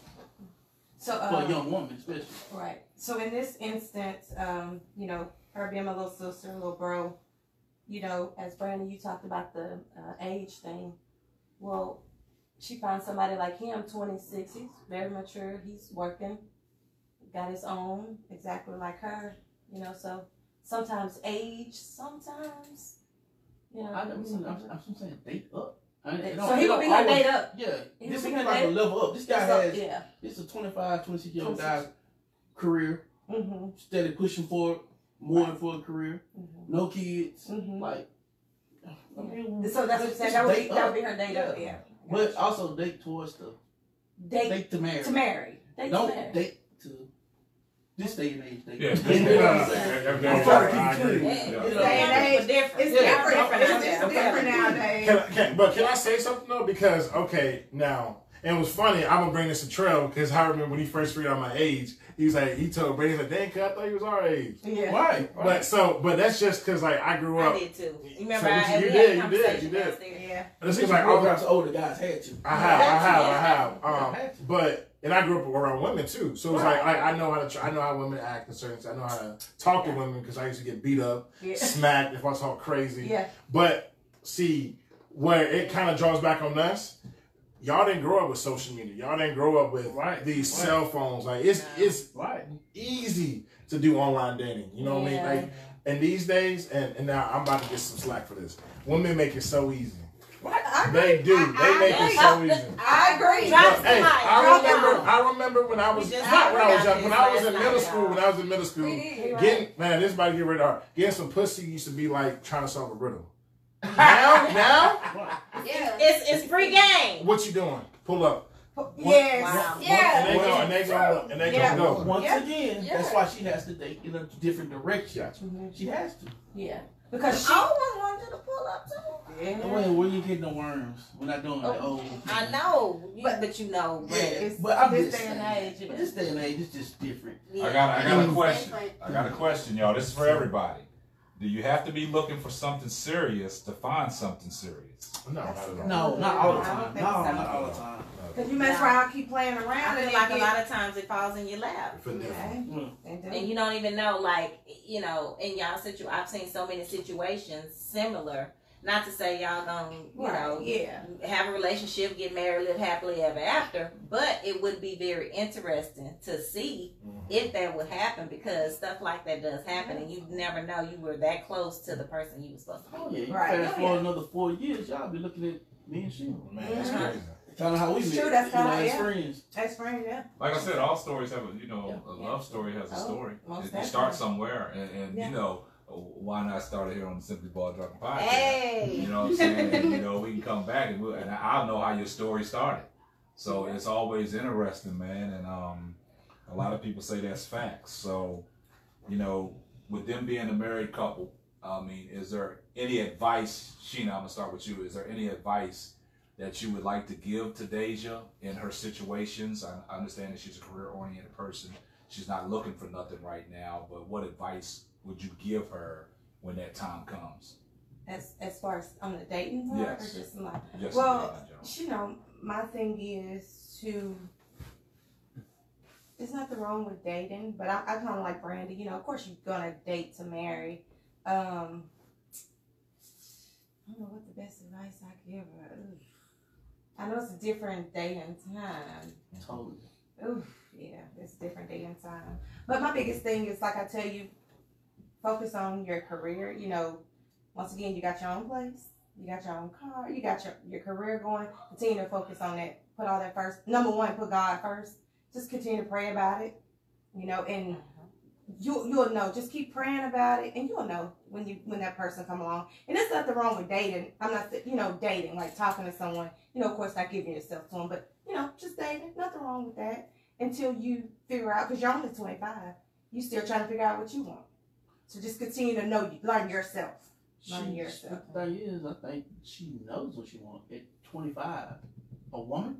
So For a young woman, especially. Right. So in this instance, her being my little sister, little bro, as Brandon, you talked about the age thing. Well, she found somebody like him, 26. He's very mature. He's working, got his own, exactly like her. So sometimes age, sometimes. I'm saying date up. So he gonna be her date up. Yeah. This is be like her a date? level up. This guy has. Yeah. This is a 25, 26-year-old guy's career. Mm-hmm. Steady pushing for it, more than for a career. Mm-hmm. No kids. Mm-hmm. Like. I mean, So that's what I'm saying. That would be her date up. Yeah. But also date towards the date to marry. To marry. Date Don't to marry. date to this day and age. Date. Yeah. You know what I'm saying? I'm trying to keep it clean. Yeah. You know, Day and age, different. It's different. It's different nowadays. But can I say something though? Because now, and it was funny. I'm gonna bring this to Trell because I remember when he first figured out my age. He was like, he told Brady, he's like, dang, I thought he was our age. Yeah. Right. But that's just because like I grew up. I did too. You remember So we you had a did. conversation downstairs? Yeah. That's Because because like like older guys had you. I have. But and I grew up around women too, so it's like I know how to. I know how women act in certain. I know how to talk to women because I used to get beat up, smacked if I talk crazy. Yeah. But see, where it kind of draws back on us. Y'all didn't grow up with social media. Y'all didn't grow up with these cell phones. Like it's easy to do online dating. You know what I mean? Like, and these days, and now I'm about to get some slack for this. Women make it so easy. They do. They make it so easy. I agree. Hey, I remember when I was not when I was young. When I was in middle school. This is about to get rid of getting some pussy used to be like trying to solve a riddle. Now, Yeah. It's free game. what you doing? Pull up. Yes. Wow. Yeah. And they gonna go. Once again, that's why she has to date in a different direction. She has to. Yeah. Because she I always wanted you to pull up too. Where you getting the worms? We're not doing that. I know, but you know, But I'm this just day and saying, age. but this day and age is just different. I got a question. I got a question, y'all. This is for everybody. Do you have to be looking for something serious to find something serious? No, not at all. No, not all the time. I No, don't think not so. all the time. Because you mess around, keep playing I around, feel and like a lot of times it falls in your lap. And you don't even know, like, in y'all situation, I've seen so many situations similar. Not to say y'all gonna, have a relationship, get married, live happily ever after, but it would be very interesting to see if that would happen, because stuff like that does happen, and you never know you were that close to the person you were supposed to be. Oh yeah, you fast forward another 4 years, y'all be looking at me and she. Man, that's crazy. Kind of how we It's met, true, that's kinda, as yeah. friends. That's right, yeah. Like I said, all stories have a love story has a story. most You definitely. start somewhere, and why not start it here on the Simply Ball Dropping podcast? Hey. You know what I'm saying? And, you know, we can come back and I'll know how your story started. So it's always interesting, man. And a lot of people say that's facts. So, you know, with them being a married couple, I mean, is there any advice, Sheena, I'm going to start with you. Is there any advice that you would like to give to Deja in her situations? I understand that she's a career-oriented person. She's not looking for nothing right now, but what advice would you give her when that time comes? As far as on the dating part, yes. or just like, yes, well, you know, my thing is to, there's nothing wrong with dating, but I kind of like Brandy, you know, of course you're going to date to marry. I don't know what the best advice I give her. Oof. I know it's a different day and time. Totally. Oof, yeah, it's a different day and time. But my biggest thing is, like I tell you, focus on your career. You know, once again, you got your own place, you got your own car, you got your career going. Continue to focus on that. Put all that first. Number one, put God first. Just continue to pray about it. You know, and you'll know. Just keep praying about it, and you'll know when that person come along. And there's nothing wrong with dating. I'm not, you know, dating, like talking to someone. You know, of course, not giving yourself to them, but you know, just dating. Nothing wrong with that until you figure out, because you're only 25. You still trying to figure out what you want. So just continue to know, learn yourself. Learn yourself. The thing is, I think she knows what she wants at 25. A woman.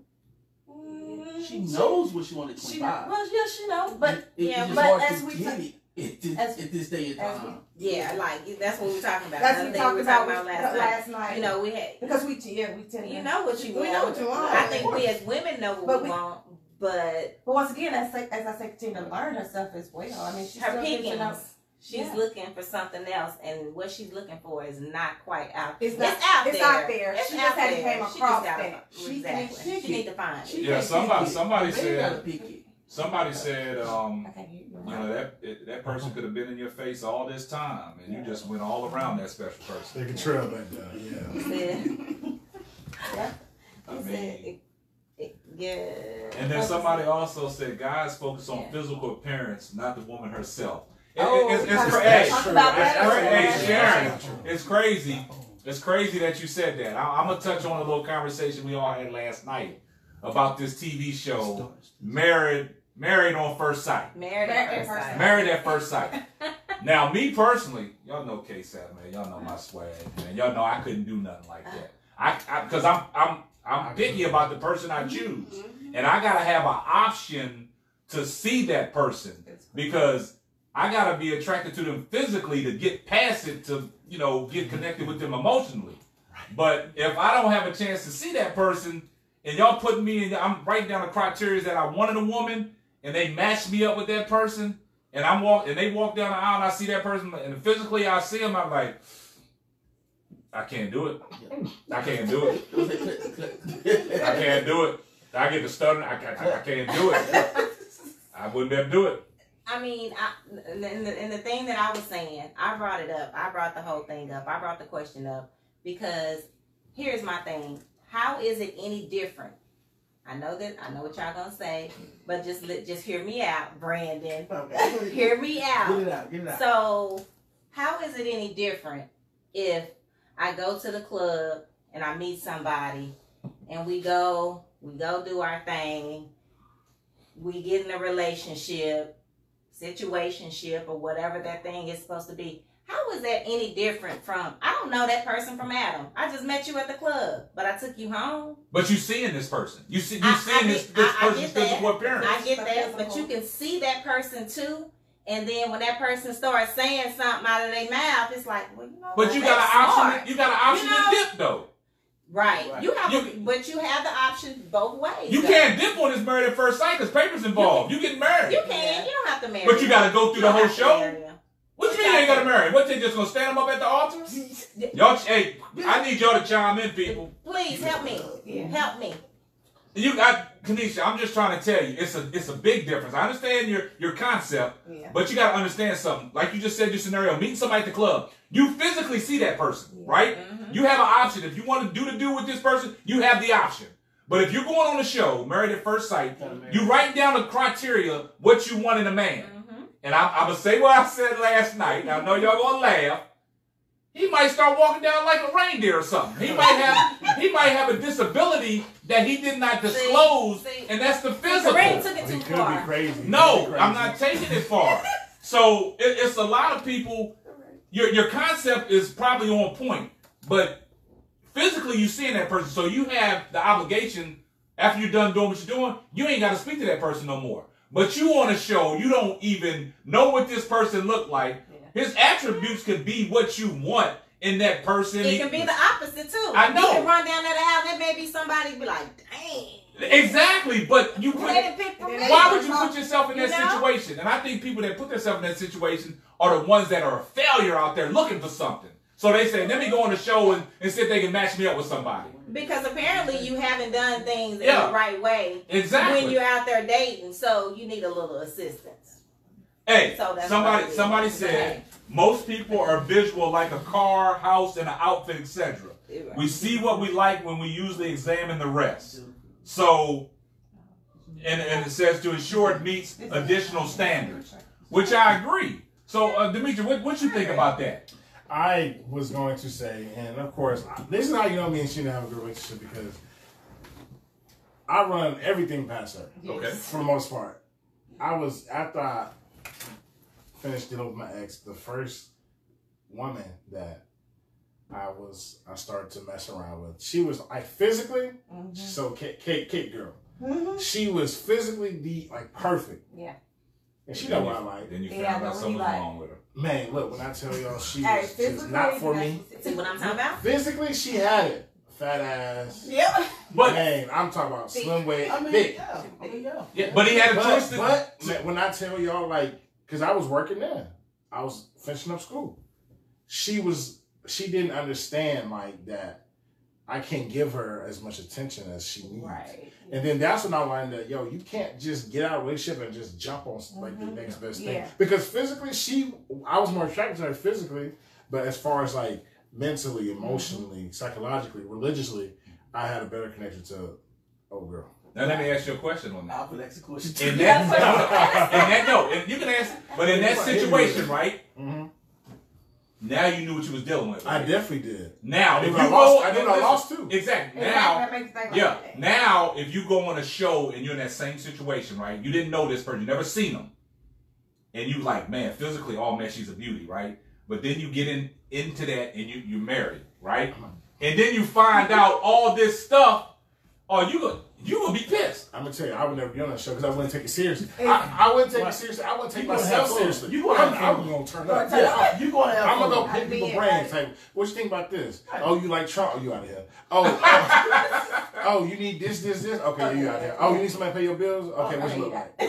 She knows what she wanted at 25. Well, yeah, she knows, but but as we at this day and time. Like that's what we're talking about. That's what we talked about last night. night. You know, we had because we tend you know what you want. We know what you want. I think we as women know what we want, but once again, as I say, continue to learn herself as well. I mean, she's her pickings. She's looking for something else, and what she's looking for is not quite out. It's out there. She just hadn't came across that. She need to find it. Yeah, somebody said. Somebody said, you know, that person could have been in your face all this time, and you just went all around that special person. They can trail back down, yeah. I mean, yeah. And then somebody also said, guys focus on physical appearance, not the woman herself. It's crazy. It's crazy that you said that. I'm gonna touch on a little conversation we all had last night about this TV show, Married on First Sight. Married at First Sight. Now, me personally, y'all know K-Sat, man. Y'all know my swag, man. Y'all know I couldn't do nothing like that. Because I'm picky about the person I choose, and I gotta have an option to see that person because I gotta be attracted to them physically to get past it to, you know, get connected with them emotionally. But if I don't have a chance to see that person, and y'all putting me in, I'm writing down the criteria that I want in a woman, and they match me up with that person, and they walk down the aisle and I see that person, and physically I see them, I'm like, I can't do it. I can't do it. I can't do it. I get the stuttering. I can't do it. I wouldn't be able to do it. I mean, and the thing that I was saying, I brought it up. I brought the whole thing up. I brought the question up because here's my thing. How is it any different? I know what y'all gonna say, but just hear me out, Brandon. Hear me out. Get it out. So, how is it any different if I go to the club and I meet somebody and we go do our thing, we get in a relationship, situationship, or whatever that thing is supposed to be? How is that any different from, I don't know that person from Adam. I just met you at the club, but I took you home. But you seeing this person. You seeing this person's physical appearance. I get that, but you can see that person too. And then when that person starts saying something out of their mouth, it's like, well, you know. But you got an option. You got an option to dip though. Right. But you have the option both ways. You can't dip on this Married at First Sight because papers involved. You get married. You can. You don't have to marry. But you got to go through the whole show. What you mean you ain't got to marry? What, they just going to stand them up at the altar? Y'all, hey, I need y'all to chime in, people. Please help me. Yeah. Help me. Kanisha, I'm just trying to tell you, it's a big difference. I understand your concept, but you got to understand something. Like you just said, your scenario, meeting somebody at the club. You physically see that person, right? Mm-hmm. You have an option. If you want to do the do with this person, you have the option. But if you're going on a show, Married at First Sight, you write down the criteria, what you want in a man. Mm-hmm. and I'm going to say what I said last night. I know y'all going to laugh. He might start walking down like a reindeer or something. He might have a disability that he did not disclose, and that's the physical. Took it too far. Be crazy. No, I'm not taking it far. So it's a lot of people. Your concept is probably on point, but physically you seeing that person, so you have the obligation after you're done doing what you're doing. You ain't got to speak to that person no more. But you on a show, you don't even know what this person looked like. His attributes could be what you want in that person. It can be the opposite too. I know. You can run down that aisle and maybe somebody be like, dang. Exactly, but you why would you put yourself in that situation? And I think people that put themselves in that situation are the ones that are a failure out there looking for something. So they say, let me go on the show and see if they can match me up with somebody. Because apparently you haven't done things in the right way when you're out there dating, so you need a little assistance. Hey, so somebody said most people are visual like a car, house, and an outfit, etc. We see what we like when we usually examine the rest. So, and it says to ensure it meets additional standards, which I agree. So, Dimitri, what you think about that? I was going to say, and of course, this is how you know me and Sheena have a good relationship, because I run everything past her. Okay. For the most part. After I finished dealing with my ex, the first woman that I started to mess around with, she was like physically, so Kate girl. She was physically perfect. Yeah. And she know what I like. Then you found out something was wrong with her. Man, look, when I tell y'all she was not for me. See what I'm talking about? Physically, she had it. Fat ass. Yeah. But man, I'm talking about slim waist. Yeah, but he had a choice. But man, when I tell y'all, because I was working there, I was finishing up school. She didn't understand that I can't give her as much attention as she needs. Right. And then that's when I learned that, you can't just get out of a relationship and just jump on the next best thing. Because physically, I was more attracted to her physically, but as far as mentally, emotionally, psychologically, religiously, I had a better connection to old girl. Now let me ask you a question on that. I'll ask a question. You can ask, but in that situation, right? Mm-hmm. Now you knew what you was dealing with. Right? I definitely did. Now, if I lost too. Exactly. Now, if you go on a show and you're in that same situation, right? You didn't know this person, you never seen them, and you man, physically, oh man, she's a beauty, right? But then you get into that and you're married, right? And then you find out all this stuff. Oh, you gonna be pissed. I'm gonna tell you, I would never be on that show because I wouldn't take it seriously. I wouldn't take it seriously. I wouldn't take myself seriously. I'm gonna turn up. You gonna have I'm gonna go pick people's brains. Like, what you think about this? Oh, you like Trump? Oh, you out of here. Oh, you need this. Okay, you out of here. Oh, you need somebody to pay your bills? Okay, what you look like? You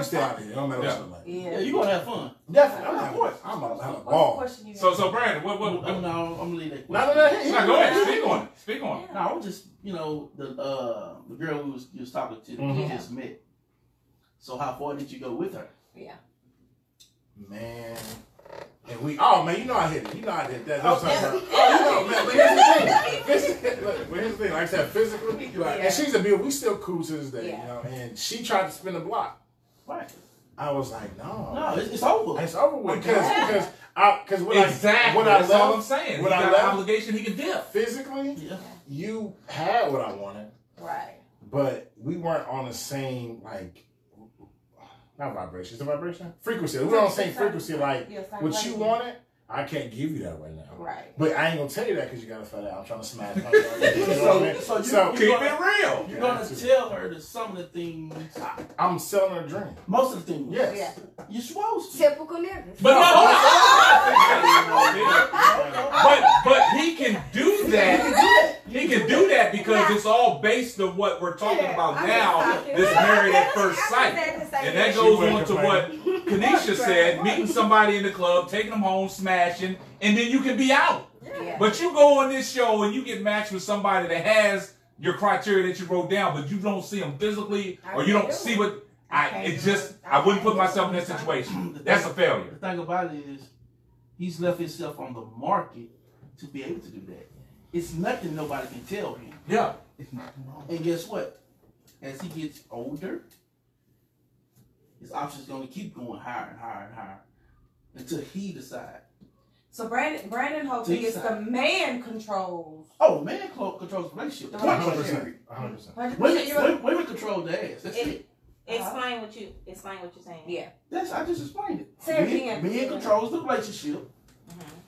still out of here. It don't matter what you look like. Yeah, you gonna have fun. Definitely. I'm gonna have a ball. So Brandon, what? No, I'm gonna leave that question. No, go ahead. Speak on it. No, I was just, the girl you was talking to, you just met. So how far did you go with her? Yeah. Man. And I hit it. I did that. Man. But here's the thing. Like I said, physically, and she's a beauty. We still cool to this day, and she tried to spin the block. Right. I was like, no, it's over. It's over with because that's all I'm saying. When I got an obligation, he can dip. Physically, you had what I wanted, right? But we weren't on the same not vibration. Is it vibration? Frequency. We were on the same frequency. What you wanted, I can't give you that right now. Right. But I ain't gonna tell you that because you got a fat ass. I'm trying to smash. So keep it real. You're gonna tell her that some of the things. I'm selling her a dream. Most of the things. Yes. Yeah. You're supposed to. Typical niggas. But but he can do that. He can do that because it's all based on what we're talking about now. This married at first sight, and that goes on to what Kanisha said: meeting somebody in the club, taking them home, smashing, and then you can be out. Yeah. But you go on this show and you get matched with somebody that has your criteria that you wrote down, but you don't see them physically, or you don't see what. I wouldn't put myself in that situation. That's a failure. The thing about it is, he's left himself on the market to be able to do that. It's nothing nobody can tell him. Yeah. And guess what? As he gets older, his options going to keep going higher and higher and higher until he decides. So Brandon hoping it's the man controls. Oh, man controls the relationship. 100%. 100%. Women control the ass. That's it. Explain what you're saying. Yeah. I just explained it. Say it again. Men controls the relationship.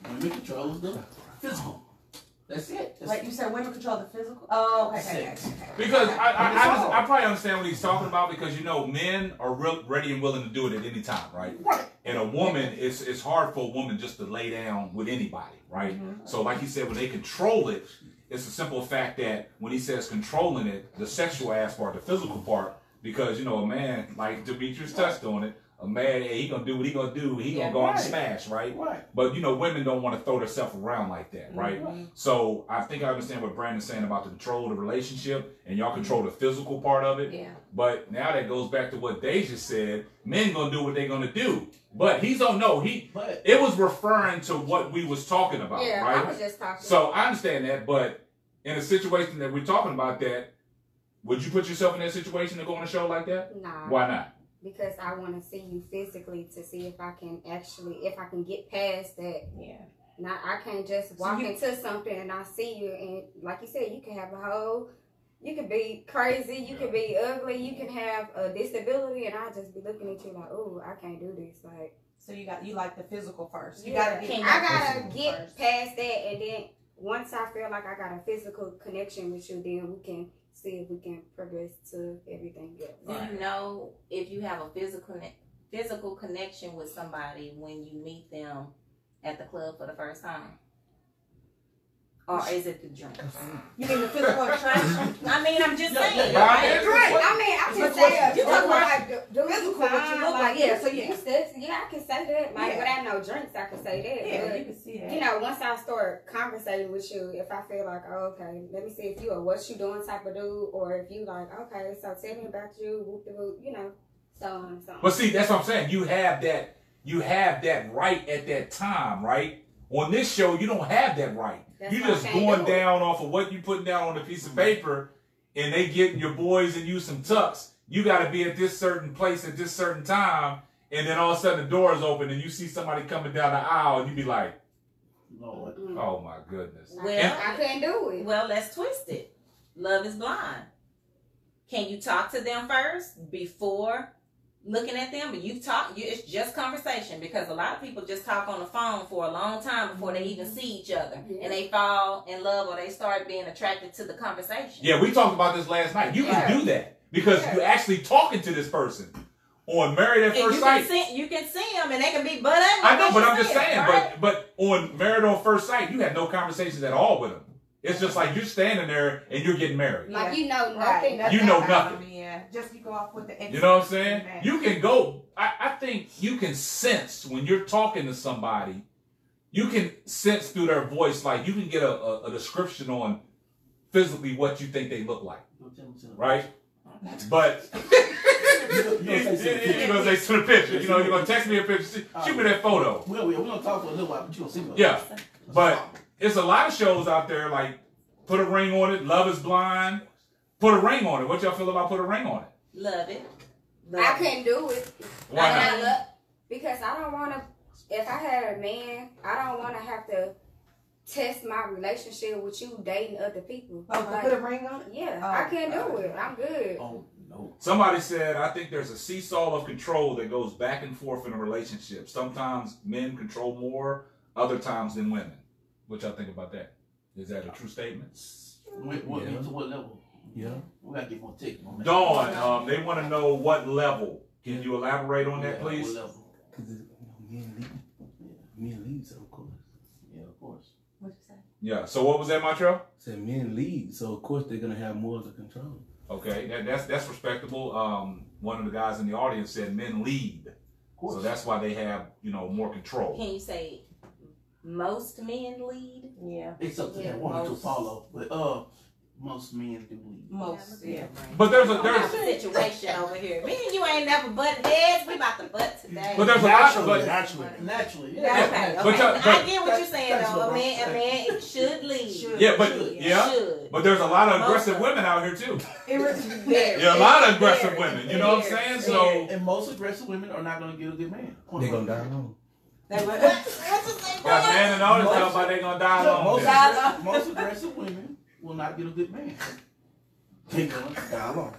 Women controls the physical. That's it. Like you said, women control the physical. Oh, okay. Because I probably understand what he's talking about, because men are ready and willing to do it at any time, right? Right. And a woman, it's hard for a woman just to lay down with anybody, right? So like he said, when they control it, it's a simple fact that when he says controlling it, the sexual aspect, the physical part, because a man, like Demetrius touched on it, a man, he gonna do what he gonna do. He gonna go out and smash, right? Right. But women don't want to throw themselves around like that, right? So I think I understand what Brandon's saying about the control of the relationship, and y'all control the physical part of it. Yeah. But now that goes back to what Deja said. Men gonna do what they gonna do. But he don't know. It was referring to what we was talking about, yeah, right? I was just talking. So I understand that, but in a situation that we're talking about, that would you put yourself in that situation to go on a show like that? Nah. Why not? Because I want to see you physically to see if I can get past that. Yeah. Now I can't just walk into something and I see you, and like you said, you can have you can be crazy, you can be ugly, you can have a disability, and I'll just be looking at you like, oh, I can't do this. Like, so you like the physical first. I gotta get past that, and then once I feel like I got a physical connection with you, then we can see if we can progress to everything else. Do you know if you have a physical connection with somebody when you meet them at the club for the first time? Or is it the drinks? You mean the physical attraction? I mean, I'm just saying. I can say you talking about like the physical, what you look like. Yeah, so you sexy. Yeah, I can say that. Like without no drinks, I can say that. Yeah, but, you can see that. Once I start conversating with you, if I feel like, oh, okay, let me see if you a what you doing type of dude, or if you like, okay, so tell me about you, whoop de whoop, so on and so on. But see, that's what I'm saying. You have that right at that time, right? On this show, you don't have that right. You just going down off of what you putting down on a piece of paper, and they getting your boys and you some tucks. You got to be at this certain place at this certain time, and then all of a sudden the doors open and you see somebody coming down the aisle, and you be like, Lord. oh my goodness. Well, I couldn't do it. Well, let's twist it. Love is blind. Can you talk to them first before looking at them? But it's just conversation, because a lot of people just talk on the phone for a long time before they even see each other, and they fall in love or they start being attracted to the conversation. Yeah, we talked about this last night. You can do that because you're actually talking to this person on Married at First Sight. You can see them and they can be butt ugly. I know, but I'm just saying. Right? But on Married on First Sight, you had no conversations at all with them. It's just like you're standing there and you're getting married. Like you know nothing. Right. You know nothing. Yeah, just you go off with the. You know what I'm saying? You can go. I think you can sense when you're talking to somebody. You can sense through their voice, like you can get a description on physically what you think they look like, right? But you're gonna say to the picture. You're gonna text me a picture. Shoot me that photo. We're gonna talk for a little while, but you gonna see me. Yeah, but it's a lot of shows out there like Put a Ring on It, Love is Blind. Put a ring on it. What y'all feel about Put a Ring on It? Love it. I couldn't do it. Why not? Because I don't want to. If I had a man, I don't want to have to test my relationship with you dating other people. Oh, like, put a ring on it? Yeah, I can't do it. I'm good. Oh no. Somebody said, I think there's a seesaw of control that goes back and forth in a relationship. Sometimes men control more, other times than women. What y'all think about that? Is that a true statement? To what level? Yeah. We gotta get more take on that. Dawn, they want to know what level. Can you elaborate on that, please? What level? Because men lead, so of course. Yeah, of course. What'd you say? Yeah. So what was that, Montreal? Said men lead, so of course they're gonna have more of the control. Okay, that's respectable. One of the guys in the audience said men lead, so that's why they have more control. Can you say most men lead? Yeah. It's up to them wanting to follow, most men do leave. Most, yeah. But there's a situation over here. Me and you ain't never butted heads. We about to butt today. But there's naturally, yeah. Okay. But I get what you're saying though. A man should leave. Yeah, but there's a lot of aggressive women out here too. Yeah, a lot of aggressive women. You know what I'm saying? So, and most aggressive women are not going to get a good man. They're gonna die alone. Got man and all this stuff about they gonna die alone. Most aggressive women will not get a good man. They're gonna die alone.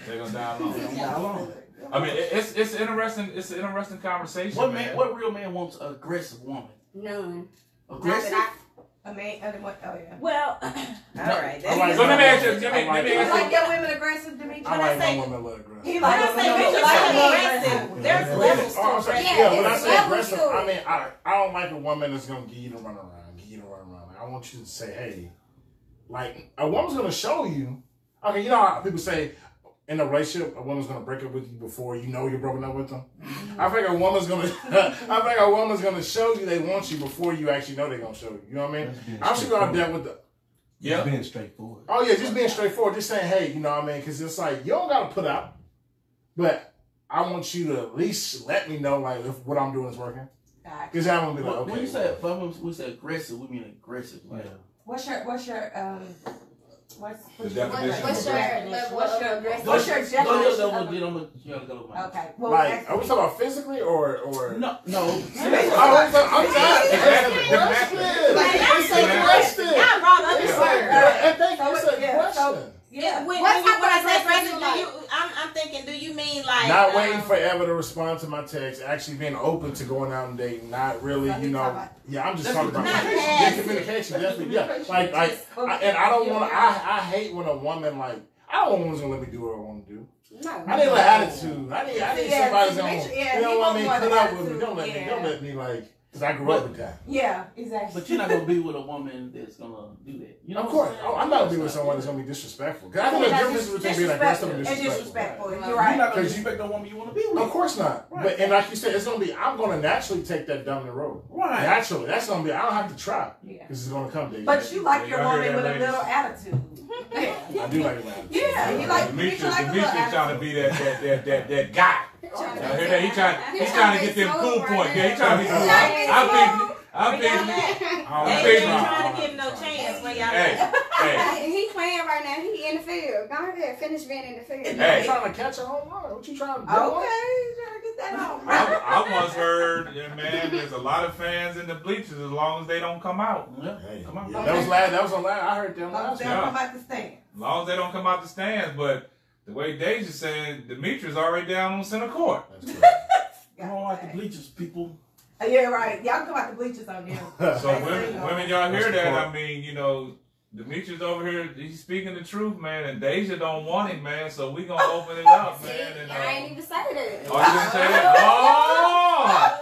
They're gonna die alone. They're gonna die alone. I mean, it's interesting. It's an interesting conversation. What real man wants an aggressive woman? None. Aggressive? A man, what? Oh yeah. Well, all right. So let me ask you. Let me You ask like your women aggressive, Demetri? I like my women a little aggressive. He like aggressive. There's levels to aggressive. Yeah, when I say aggressive, I mean I don't like a woman that's gonna give you to run around. Like, I want you to say, hey, like a woman's gonna show you. Okay, you know how people say in a relationship, a woman's gonna break up with you before you know you're broken up with them. I think a woman's gonna show you they want you before you actually know they're gonna show you. You know what I mean? I'm sure y'all dealt with the. Yeah, being straightforward. Oh yeah, just being straightforward, just saying, hey, you know what I mean? Because it's like you don't gotta put out, but I want you to at least let me know like if what I'm doing is working. Because I'm gonna be like, okay. When you say we say aggressive, we mean aggressive. Like, What's your What's your definition? Okay. Well, like, are we talking about physically or? No. I'm question. I brought up this word. I think it's a question. Yeah, when I say aggressive, I'm thinking, do you mean like not waiting forever to respond to my text, actually being open to going out and dating, not really, you know. Yeah, I'm just talking about communication, definitely. Yeah, like, and I don't want to. I hate when a woman like. I don't want women to let me do what I want to do. No, I need an attitude. I need somebody's gonna, you know what I mean, put up with me. Don't let me like. Because I grew up with that. Yeah, exactly. But you're not going to be with a woman that's going to do that. You know of course. I'm not going to be with someone that's going to be disrespectful. Because I think there's a difference between being aggressive and disrespectful. You're right. You're not going to disrespect the woman you want to be with. Of course not. Right. But, and like you said, it's going to be, I'm going to naturally take that dominant role. Right. Naturally. That's going to be, I don't have to try. Yeah. Because it's going to come to you. But you like your woman with a little attitude. I do like that. Yeah, you like Demetrius trying to be that guy. He's trying to get them cool points. Yeah, he's trying to be cool. I'm they ain't trying to give no chance for y'all. He playing right now. He in the field. Go ahead, finish being in the field. Hey, trying to catch a home run. What you trying to do? Okay, trying to get that home run. I once heard, man, there's a lot of fans in the bleachers as long as they don't come out. Yeah. Hey, come on. Yeah, that was on last. I heard them last. They don't come out the stands. As long as they don't come out the stands, but the way Deja's saying, Demetrius already down on center court. That's correct. I don't like the bleachers, people. Yeah, right. Y'all come out the bleachers on them. So women, y'all hear that? I mean, you know, Demetrius over here, he's speaking the truth, man, and Deja don't want him, man. So we gonna open it up, man. And, I ain't even say that. Oh, you didn't say that? Oh,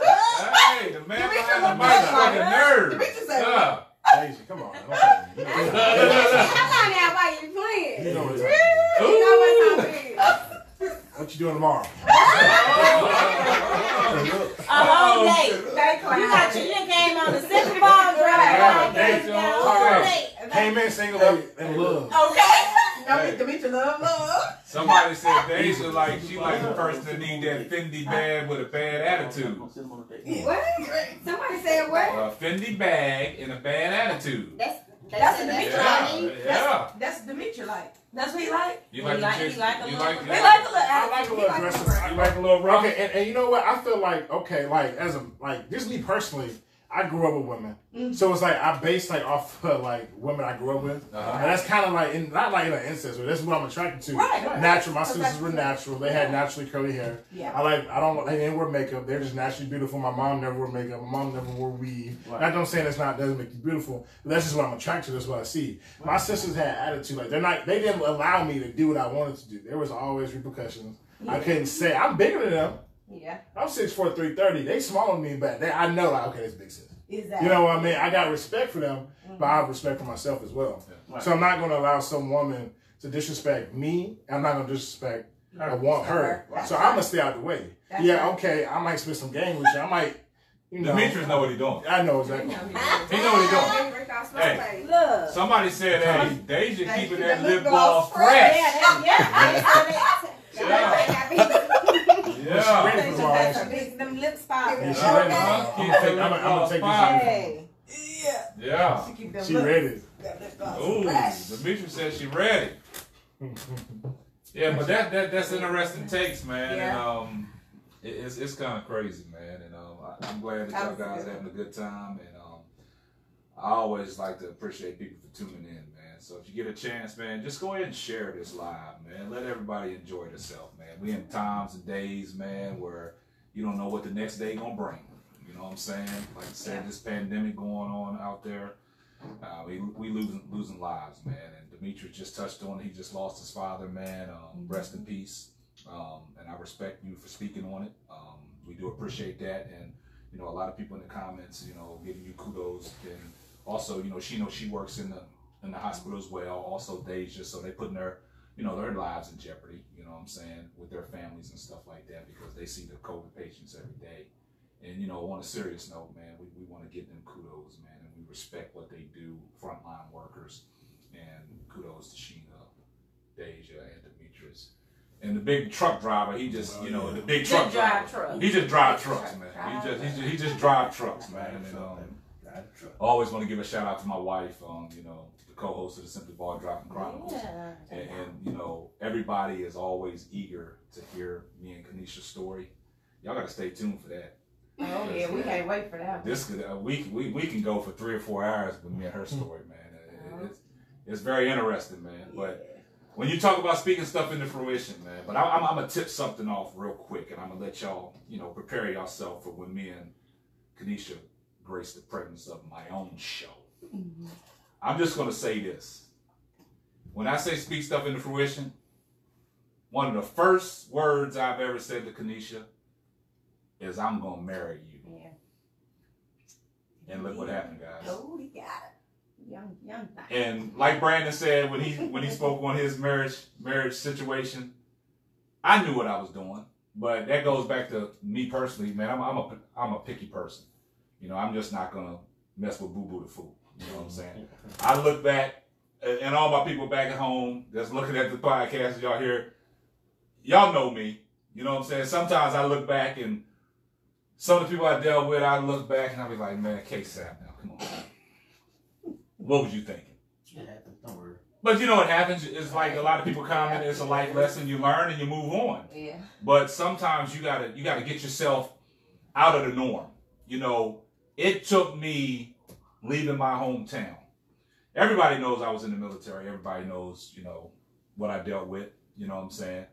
hey, the man behind the mic fucking nerd. Demetrius said, Deja, come on. How about now? Why you playing? You know what You know what time it is. What you doing tomorrow? A whole day. You came on the second ball drive. Came in single and love. Okay. Demetrius love. Somebody said Deja like she like the person that need that Fendi bag with a bad attitude. What? Somebody said what? A Fendi bag and a bad attitude. That's the Demetrius like. Yeah. That's Demetrius like. That's what he like. You like a little. I like a little aggressive. I like a little rough. Okay, and you know what? I feel like just me personally, I grew up with women, so it's like I base like off of like women I grew up with, and that's kind of like not like in an incest, but that's what I'm attracted to. Right. Natural. My sisters were natural. They had naturally curly hair. Yeah. They didn't wear makeup. They're just naturally beautiful. My mom never wore makeup. My mom never wore weave. Right. Not I'm saying doesn't make you beautiful, but that's just what I'm attracted to. That's what I see. Right. My sisters had attitude. Like they didn't allow me to do what I wanted to do. There was always repercussions. Yeah. I couldn't say I'm bigger than them. Yeah. I'm 6'4", 330. They smaller than me, but I know like okay, that's big sis. Exactly. You know what I mean? I got respect for them, but I have respect for myself as well. Right. So I'm not going to allow some woman to disrespect me. I'm not going to disrespect her. Right. So I'm going to stay out the way. That's okay, I might spit some game with you. I might, Demetrius know what he's doing. I know exactly. He know what he's doing. gloss, no Hey, face. Look. Somebody said, hey, Deja Hey, keeping keep that the lip lip gloss gloss fresh. Yeah. Ready for my action. Make them lips pop. Yeah, she Yeah. ready. Huh? I'm Keep gonna the take lip this. gloss Hey. popping. Hey. Yeah. She keep them She lips- ready. that lip gloss Ooh, fresh. Demetri said she ready. Yeah, but that's interesting takes, man. Yeah. And it's kind of crazy, man. And I'm glad that y'all guys having a good time. And I always like to appreciate people for tuning in, man. So if you get a chance, man, just go ahead and share this live, man. Let everybody enjoy themselves, man. We in times and days, man, where you don't know what the next day gonna bring. You know what I'm saying? Like I said, this pandemic going on out there. We losing lives, man. And Demetrius just touched on it. He just lost his father, man. Rest in peace. And I respect you for speaking on it. We do appreciate that. And, you know, a lot of people in the comments, you know, giving you kudos. And also, you know, she works in the hospital as well. Also Deja. So they putting their lives in jeopardy, you know what I'm saying, with their families and stuff like that, because they see the COVID patients every day. And, you know, on a serious note, man, we want to give them kudos, man, and we respect what they do, frontline workers, and kudos to Sheena, Deja, and Demetrius. And the big truck driver, he just, the big truck driver. He just drive trucks, man. He just drive trucks, man. And always want to give a shout out to my wife, the co-host of the SBD Marriage Chronicles. Yeah. And you know, everybody is always eager to hear me and Kanisha's story. Y'all got to stay tuned for that. Oh yeah, we can't wait for that. This could we can go for 3 or 4 hours with me and her story, man. It's very interesting, man. But when you talk about speaking stuff into fruition, man. But I'm gonna tip something off real quick, and I'm gonna let y'all, prepare yourself for when me and Kanisha grace the presence of my own show. Mm-hmm. I'm just gonna say this: when I say speak stuff into fruition, one of the first words I've ever said to Kanisha is I'm gonna marry you. Yeah. And look what happened, guys. Oh, we got it. Young. And like Brandon said when he spoke on his marriage situation, I knew what I was doing. But that goes back to me personally, man. I'm a picky person. I'm just not gonna mess with Boo Boo the fool. You know what I'm saying? I look back, and all my people back at home that's looking at the podcast, y'all hear, y'all know me. You know what I'm saying? Sometimes I look back and some of the people I dealt with, I look back and I be like, man, K-Sap now, come on. What was you thinking? It happens, don't worry. But you know what happens? It's like a lot of people comment, it's a life lesson, you learn and you move on. Yeah. But sometimes you gotta get yourself out of the norm. It took me leaving my hometown. Everybody knows I was in the military. Everybody knows, what I dealt with, you know what I'm saying?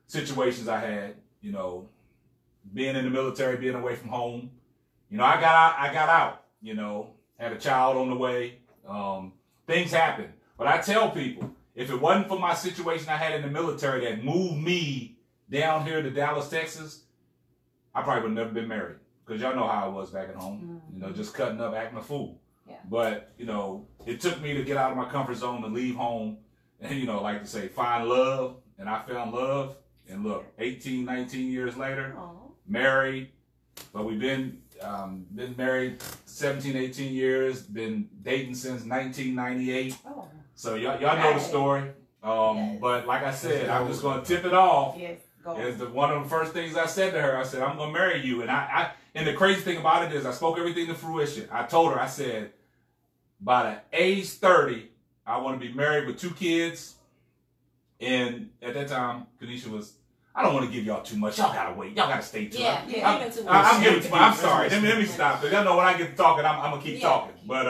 Situations I had, being in the military, being away from home. I got out, had a child on the way. Things happen. But I tell people, if it wasn't for my situation I had in the military that moved me down here to Dallas, Texas, I probably would have never been married. Because y'all know how I was back at home, just cutting up, acting a fool. Yeah. But, it took me to get out of my comfort zone to leave home and, like to say, find love. And I found love. And look, 18, 19 years later, married. But we've been married 17, 18 years, been dating since 1998. Oh. So y'all know the story. Yes. But like I said, I'm just going to tip it off. Yes. One of the first things I said to her, I said, I'm going to marry you. And the crazy thing about it is I spoke everything to fruition. I told her, I said, by the age 30, I want to be married with 2 kids. And at that time, Kanisha was, I don't want to give y'all too much. Y'all got to wait. Y'all got to stay tuned. I'm giving too much. I'm sorry. Let me stop. Y'all know when I get to talking, I'm going to keep talking. But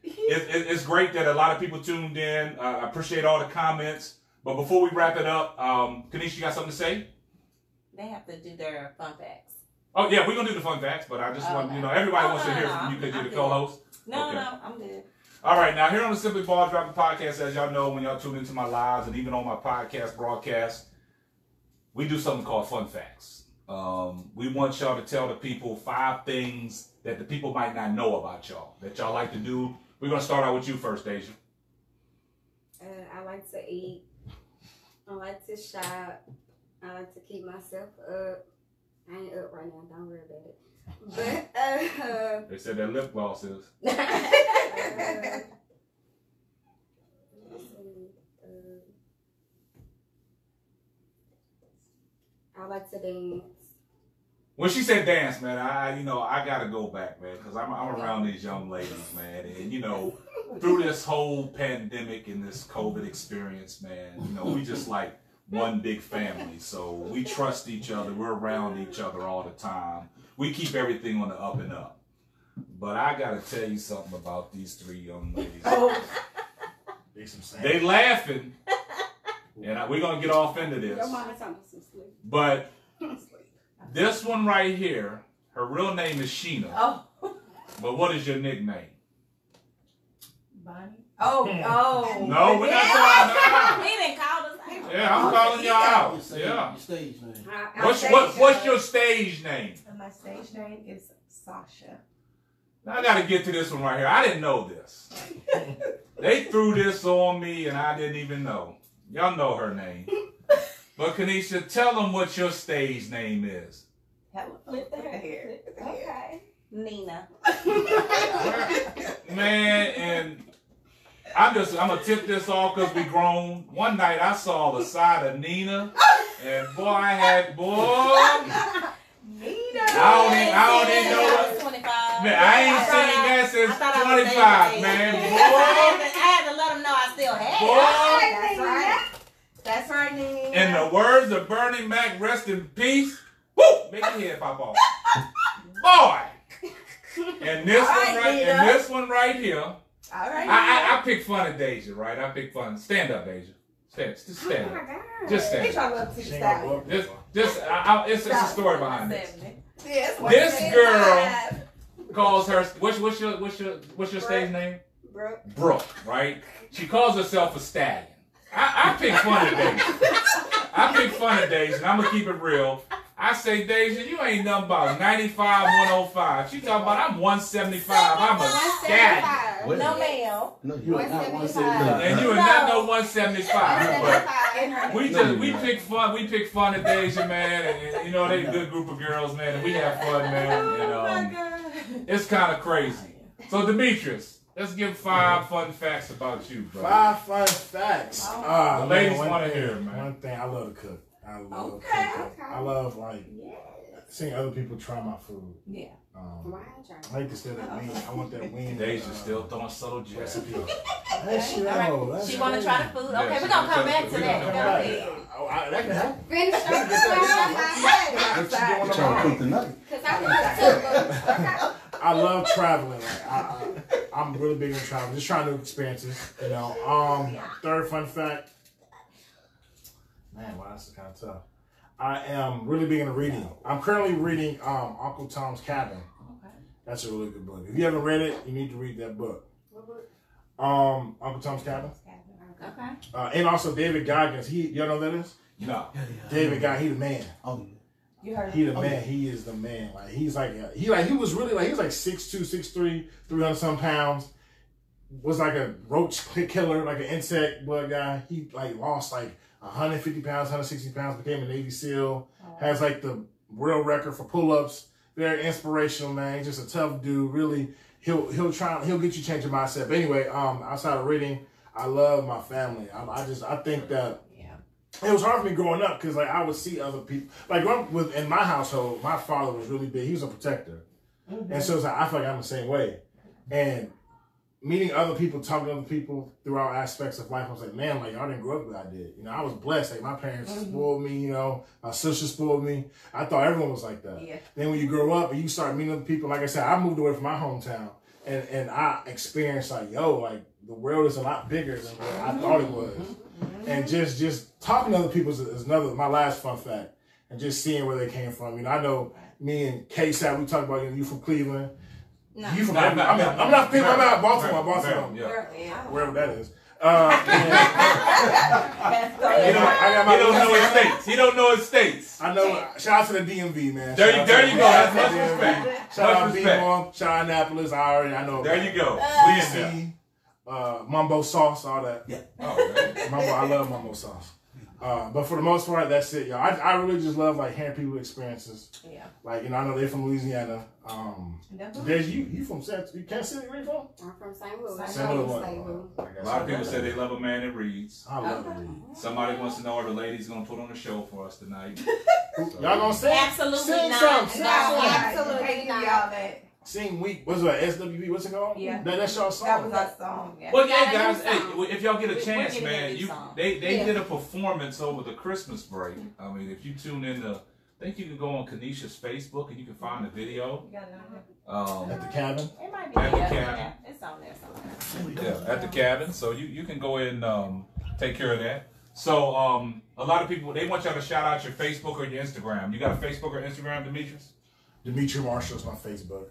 it's great that a lot of people tuned in. I appreciate all the comments. But before we wrap it up, Kanisha, you got something to say? They have to do their fun facts. Oh, yeah, we're going to do the fun facts, but I just want, everybody wants to hear from you because you're the co-host. No, I'm good. All right, now here on the SBD Marriage Chronicles podcast, as y'all know, when y'all tune into my lives and even on my podcast broadcast, we do something called fun facts. We want y'all to tell the people 5 things that the people might not know about y'all, that y'all like to do. We're going to start out with you first, Deja. I like to eat. I like to shop. I like to keep myself up. I ain't up right now. Don't worry about it. But they said that lip gloss is. I like to dance. When she said dance, man, I gotta go back, man, because I'm around these young ladies, man, and through this whole pandemic and this COVID experience, man, we just like one big family. So we trust each other. We're around each other all the time. We keep everything on the up and up. But I gotta tell you something about these three young ladies. They laughing, and we're gonna get off into this. But this one right here, her real name is Sheena. Oh. But what is your nickname? Bonnie. Oh. No, we're not talking about. He didn't call us out. Yeah, I'm calling y'all out. Yeah. Your stage name. What's your stage name? My stage name is Sasha. Now I gotta get to this one right here. I didn't know this. They threw this on me and I didn't even know. Y'all know her name. But Kanisha, tell them what your stage name is. Flip the hair. Okay. Nina. Man, and I'm gonna tip this off because we grown. One night I saw the side of Nina, and boy, I don't even know what. 25. Man, I ain't seen that since 25, man. I had to let them know I still had it. That's right, Nina. In the words of Bernie Mac, rest in peace. Woo! Make your head pop off. Boy! And this one right here. All right. I pick fun of Deja, right? I pick fun. Stand up, Deja. Just stand up. Just stand up. It's a story behind this. This girl calls her. What's your stage name? Brooke, right? She calls herself a stallion. I pick fun of Deja. And I'm gonna keep it real. I say, Deja, you ain't nothing about 95, 105. She talking about I'm 175. I'm a stallion. No, ma'am. No, you are not 175. And you are not no 175. But we pick fun. We pick fun of Deja, man. And they a good group of girls, man. And we have fun, man. And it's kind of crazy. So Demetrius, let's give 5 fun facts about you, bro. 5 fun facts. The ladies want to hear, man. One thing, I love to cook. I love cooking. I love seeing other people try my food. Yeah. I like to steal that wing. I want that wing. Deja still throwing subtle recipe. She want to try the food. Okay, we're gonna come back to that. Go ahead. That can happen. Finish What you trying to cook tonight? I love traveling. I'm really big on traveling. Just trying new experiences. Third fun fact. Man, wow, that's kind of tough. I am really big into reading. I'm currently reading Uncle Tom's Cabin. Okay. That's a really good book. If you haven't read it, you need to read that book. What book? Uncle Tom's Cabin. Okay. And also David Goggins. Y'all know who that is? No. David Goggins, he the man. Oh, you heard he the man. He is the man. Like he was like 6'2", 6'3", 300-some pounds. Was like a roach killer, like an insect bug guy. He lost 150 pounds, 160 pounds, became a Navy SEAL, has the world record for pull-ups. Very inspirational, man. He's just a tough dude. Really, he'll get you change your mindset. But anyway, outside of reading, I love my family. I think that it was hard for me growing up because I would see other people. In my household, my father was really big. He was a protector. Mm-hmm. And so it's I feel like I'm the same way. And meeting other people, talking to other people throughout aspects of life, I was like, man, y'all didn't grow up the way I did. I was blessed. My parents spoiled me, my sister spoiled me. I thought everyone was like that. Yeah. Then when you grow up and you start meeting other people, like I said, I moved away from my hometown and I experienced the world is a lot bigger than what I thought it was. Mm-hmm. And just talking to other people is my last fun fact. And just seeing where they came from. I know me and K-Sat, we talked about you from Cleveland. No. You from I'm not Baltimore. Yeah. Wherever that is. He don't know his states. I know. Shout out to the DMV, man. There you go. That's much respect. Shout out B-More. Shout out Annapolis. I know. There you go. Mumbo sauce, all that. Yeah. Mumbo, I love mumbo sauce. But for the most part, that's it, y'all. I really just love like hearing people's experiences. Yeah. Like, you know, I know they're from Louisiana. Des, you from Kansas City? Where you from? I'm from St. Louis. St. Louis. A lot of people say they love a man that reads. I love to read. Somebody wants to know are the ladies gonna put on a show for us tonight. Y'all gonna sing? Absolutely sing not. Sing No, something. Absolutely not. Y'all that. Sing Week. What's that? SWB. What's it called? Yeah. That's y'all song. That was our song. Yeah. Well, yeah, Yeah, guys. new Hey, song. if y'all get a We're chance, getting a man, new you song. they did a performance over the Christmas break. I mean, if you tune in to, I think you can go on Kanisha's Facebook and you can find the video. You got it on At the cabin. It might be At the yeah, cabin. yeah, it's on there somewhere. Yeah, at the cabin. So you can go in and take care of that. So a lot of people, they want y'all to shout out your Facebook or your Instagram. You got a Facebook or Instagram, Demetrius? Demetri Marshall's my Facebook.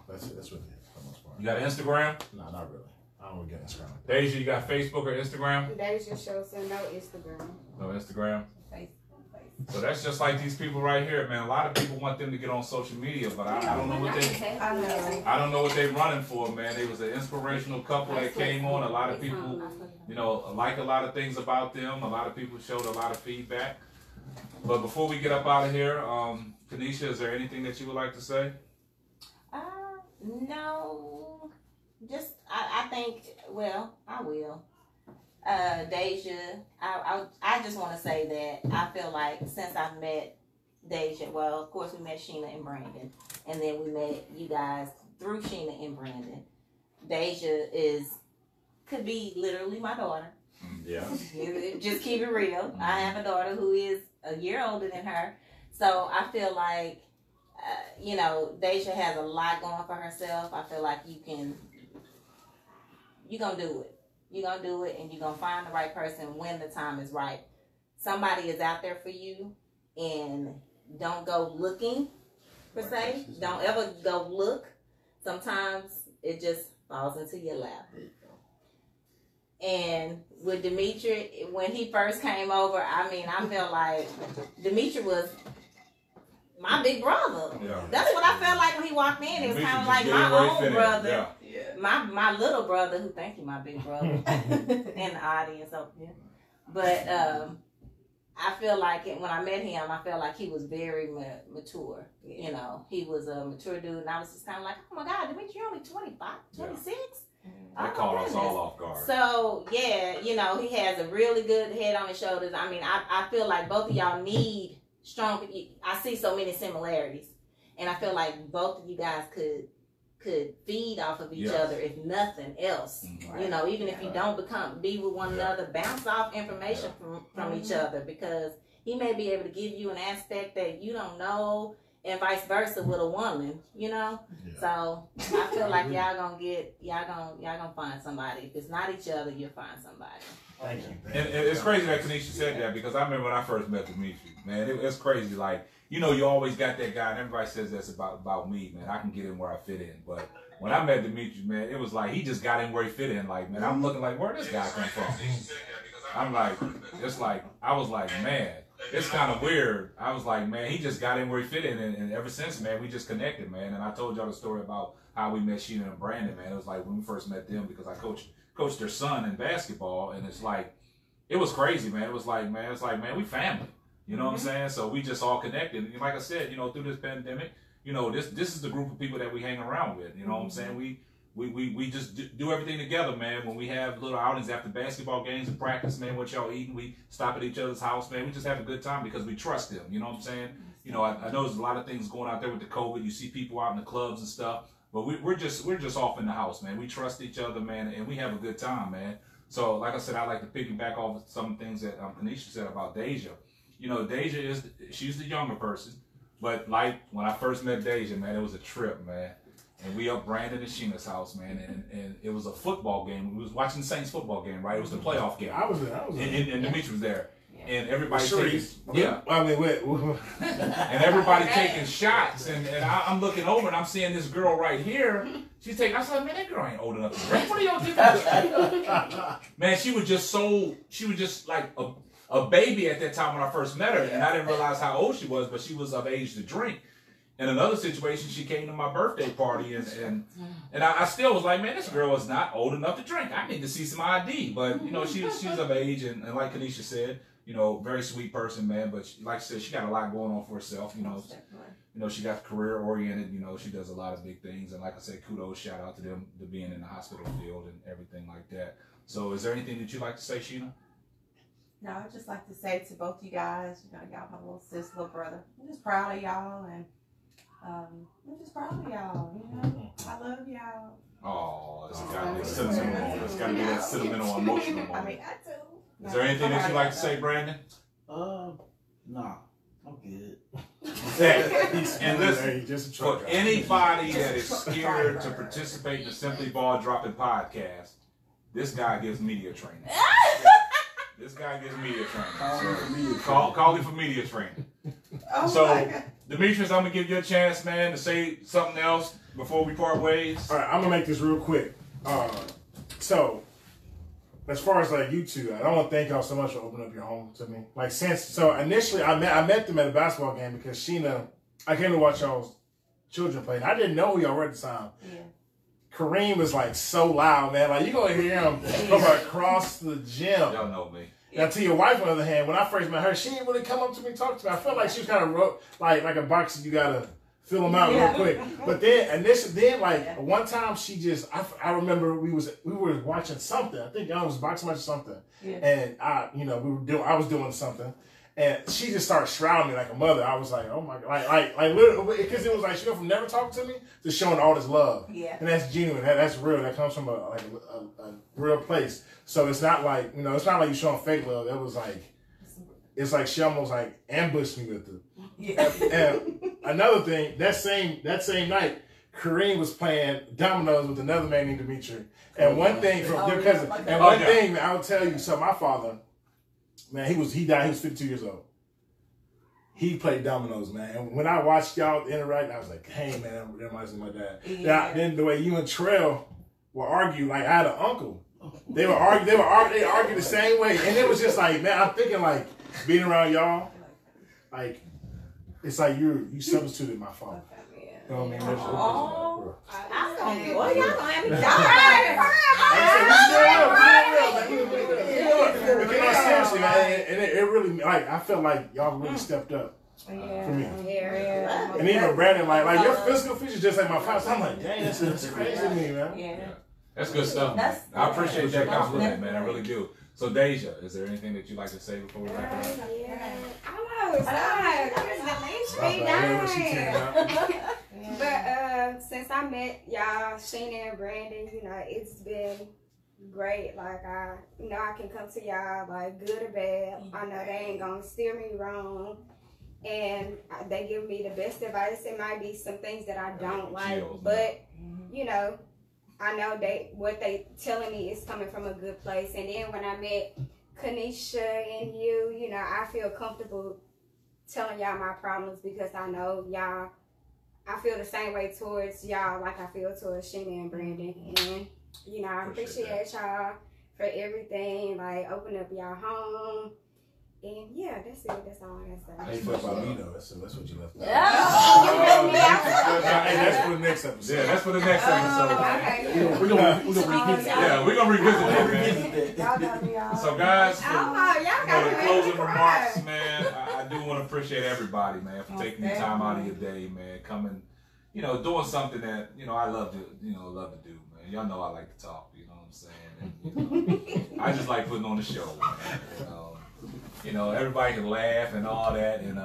That's really it for the most part. You got an Instagram? No, not really. I don't really get Instagram. Deja, you got Facebook or Instagram? Deja show, so no Instagram. No Instagram. Facebook. So that's just like these people right here, man. A lot of people want them to get on social media, but I don't know what they. I know. I don't know what they're running for, man. They was an inspirational couple that came on. A lot of people, you know, like a lot of things about them. A lot of people showed a lot of feedback. But before we get up out of here, Kanisha, is there anything that you would like to say? No. Just I think. Well, I will. Deja, I just want to say that I feel like since I've met Deja, well, of course we met Sheena and Brandon, and then we met you guys through Sheena and Brandon. Deja could be literally my daughter. Yeah. Just keep it real. I have a daughter who is a year older than her, so I feel like you know, Deja has a lot going for herself. I feel like you're gonna do it. You're going to do it, and you're going to find the right person when the time is right. Somebody is out there for you, and don't go looking, per se. Don't ever go look. Sometimes it just falls into your lap. And with Demetri, when he first came over, I mean, I felt like Demetri was my big brother. Yeah. That's what I felt like when he walked in. It was Demetri kind of just like getting my ready to own fit brother. in. Yeah. My little brother, who thank you, my big brother, in the audience up here. But I feel like when I met him, I felt like he was very mature. You know, he was a mature dude, and I was just kind of like, oh my God, Demetri, you're only 25, 26? They caught us all off guard. So, yeah, you know, he has a really good head on his shoulders. I mean, I feel like both of y'all need strong, I see so many similarities. And I feel like both of you guys could feed off of each other, if nothing else. You know, even if you don't be with one another, bounce off information from each other, because he may be able to give you an aspect that you don't know, and vice versa with a woman, you know. So I feel like y'all gonna find somebody. If it's not each other, you'll find somebody. Thank you. And it's crazy that Kanisha said that, because I remember when I first met Demetri, man, it's crazy. Like, you know, you always got that guy, and everybody says that's about me, man. I can get in where I fit in. But when I met Demetri, man, it was like he just got in where he fit in. Like, man, I'm looking like, where this guy come from? I'm like, it's like, I was like, man, it's kind of weird. I was like, man, he just got in where he fit in. And ever since, man, we just connected, man. And I told y'all the story about how we met Sheena and Brandon, man. It was like when we first met them, because I coached their son in basketball. And it's like, it was crazy, man. It was like, man, we family. You know what I'm saying? So we just all connected. And like I said, you know, through this pandemic, you know, this is the group of people that we hang around with. You know what I'm saying? We just do everything together, man. When we have little outings after basketball games and practice, man, what y'all eating, we stop at each other's house, man. We just have a good time because we trust them. You know what I'm saying? You know, I know there's a lot of things going out there with the COVID. You see people out in the clubs and stuff, but we're just off in the house, man. We trust each other, man, and we have a good time, man. So, like I said, I like to piggyback off of some things that Kanisha said about Deja. You know, Deja she's the younger person, but like when I first met Deja, man, it was a trip, man. And we up Brandon and Sheena's house, man, and it was a football game. We was watching the Saints football game, right? It was the playoff game. I was there. And Demetri was there. And everybody and everybody taking shots, and I'm looking over and I'm seeing this girl right here. She's taking. I said, man, that girl ain't old enough to drink. What are y'all doing? Man, she was just like a baby at that time when I first met her, and I didn't realize how old she was, but she was of age to drink. In another situation, she came to my birthday party, and I still was like, man, this girl is not old enough to drink. I need to see some ID. But, you know, she's of age, and like Kanisha said, You know, very sweet person, man. But like I said, she got a lot going on for herself. You know, she got career oriented. You know, she does a lot of big things. And like I said, kudos, shout out to them to being in the hospital field and everything like that. So, is there anything that you'd like to say, Sheena? No, I'd just like to say to both you guys, you know, y'all my little sis, little brother. I'm just proud of y'all, and I'm just proud of y'all. You know, I love y'all. Oh, it's gotta be sentimental. It's gotta be that sentimental, emotional moment. I mean, I do. Is there anything that you'd like to say, Brandon? Nah, I'm good. And listen, for anybody that is scared to participate in the Simply Ball Dropping podcast, this guy gives media training. This guy gives media training. Call him for media training. Oh so, Demetrius, I'm going to give you a chance, man, to say something else before we part ways. All right, I'm going to make this real quick. So, as far as like you two, I want to thank y'all so much for opening up your home to me. Like initially I met them at a basketball game because Sheena, I came to watch y'all's children play. And I didn't know who y'all were at the time. Yeah. Kareem was like so loud, man. Like you gonna hear him from across the gym. Y'all know me. Now to your wife, on the other hand, when I first met her, she didn't really come up to me, talk to me. I felt like she was kind of like a boxer. You gotta fill them out real quick. But then like one time she just, I remember we were watching something. I think I was boxing match or something. Yeah. And I was doing something. And she just started shrouding me like a mother. I was like, oh my God. Like literally, because it was like she went from never talking to me to showing all this love. Yeah. And that's genuine. That's real. That comes from a real place. So it's not like, it's not like you showing fake love. It was like, it's like she almost like ambushed me with it. Yeah. And another thing, that same night, Kareem was playing dominoes with another man named Dimitri. And one thing from your cousin, and one thing I'll tell you, so my father, man, he died, he was 52 years old. He played dominoes, man. And when I watched y'all interact, I was like, hey, man, that reminds me of my dad. Yeah. Then the way you and Trell would argue, like I had an uncle. They argue the same way. And it was just like, man, I'm thinking like being around y'all, like, it's like you substituted my father. You know what I mean? I'm gonna be, well, y'all gonna have me die. Seriously, man, and it really, like, I felt like y'all really stepped up for me. Yeah. And even Brandon, like your physical features just like my father. I'm like, dang, that's crazy to me, man. Yeah. That's good stuff, man. I appreciate that compliment, man. I really do. So, Deja, is there anything that you'd like to say before we wrap it up? Yeah. But since I met y'all, Sheena and Brandon, it's been great. Like I can come to y'all like good or bad. I know they ain't gonna steer me wrong, and they give me the best advice. It might be some things that I don't like, but I know what they telling me is coming from a good place. And then when I met Kanisha and you, I feel comfortable telling y'all my problems because I know y'all, I feel the same way towards y'all like I feel towards Sheena and Brandon. And, I appreciate y'all for everything, like open up y'all home. And yeah, that's it. That's all I got to say. How you feel about me though? That's what you left out. Hey, that's for the next episode. Yeah, that's for the next episode. Okay. We're gonna revisit that. Yeah, we're gonna revisit that. So guys, for closing remarks, man, I do want to appreciate everybody, man, for taking the time out of your day, man, coming, doing something that I love to do, man. Y'all know I like to talk. You know what I'm saying? And, I just like putting on the show, man. Everybody can laugh and all that, and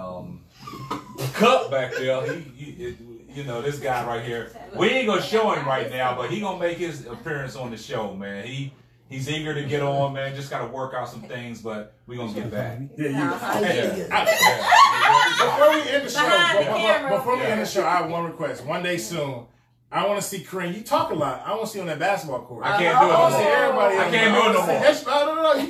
Cup back there, this guy right here. We ain't gonna show him right now, but he gonna make his appearance on the show, man. He's eager to get on, man. Just gotta work out some things, but we gonna get back. Before we end the show, I have one request. One day soon, I want to see Kareem. You talk a lot. I want to see you on that basketball court. I can't do it no more. I can't do it no more.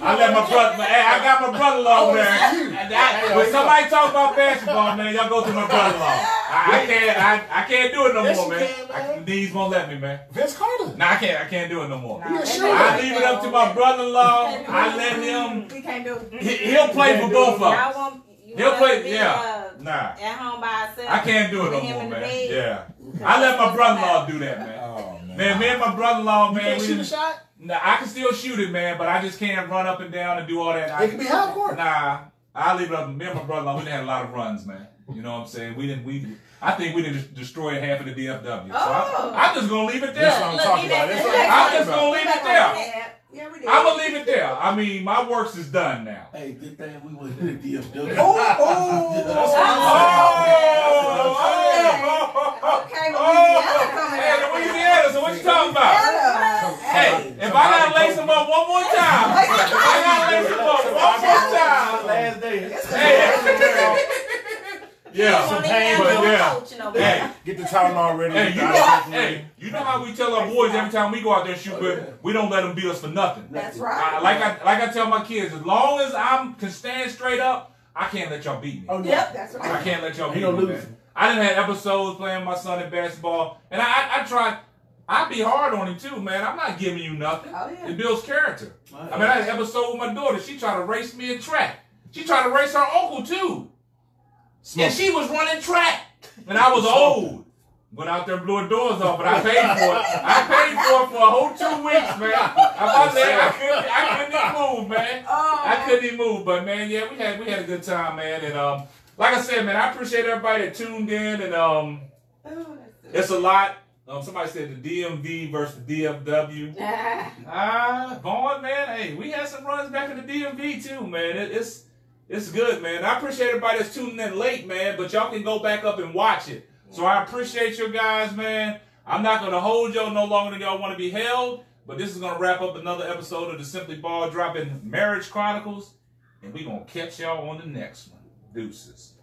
I let my brother. I got my brother-in-law there. When somebody talk about basketball, man, y'all go to my brother-in-law. I can't do it no more, man. These won't let me, man. Vince Carter. Nah, I can't do it no more. I leave it up to my brother-in-law. I let him. We can't do it. He'll play for both of us. He'll play, nah. At home by himself. I can't do it no more, man. Yeah. I let my brother-in-law do that, man. Oh, man. Me and my brother-in-law, man. You can't shoot a shot? Nah, I can still shoot it, man, but I just can't run up and down and do all that. It can be half court. Nah, I leave it up. Me and my brother, we done had a lot of runs, man. You know what I'm saying? I think we didn't destroy half of the DFW. So I'm just gonna leave it there. That's what I'm talking about. I'm just gonna leave it there. Yeah, we did. I'm gonna leave it there. I mean, my works is done now. Hey, good thing we went to the DFW. Okay, Louisiana coming Hey, out. Louisiana, so what you talking about? Hey, if I gotta lace them up one more time, Last day. Hey, yeah, Some pain, but yeah. Hey, get the Tylenol ready. hey, you know how we tell our boys every time we go out there and shoot, but we don't let them beat us for nothing. That's right. Like I tell my kids, as long as I can stand straight up, I can't let y'all beat me. Oh, Yep, that's right. I can't let y'all beat gonna me, lose. man. I done had episodes playing my son in basketball, and I tried. I be hard on him too, man. I'm not giving you nothing. Oh, yeah. It builds character. I mean, I had an episode with my daughter. She tried to race me in track. She tried to race her uncle too. And she was running track. And I was old. Went out there and blew her doors off, but I paid for it. I paid for it for a whole 2 weeks, man. I couldn't even move, man. I couldn't even move. But man, yeah, we had a good time, man. And like I said, man, I appreciate everybody that tuned in, and it's a lot. Somebody said the DMV versus the DFW. Vaughn, man, hey, we had some runs back in the DMV too, man. It's good, man. I appreciate everybody that's tuning in late, man, but y'all can go back up and watch it. So I appreciate you guys, man. I'm not going to hold y'all no longer than y'all want to be held, but this is going to wrap up another episode of the Simply Ball Dropping Marriage Chronicles, and we're going to catch y'all on the next one. Deuces.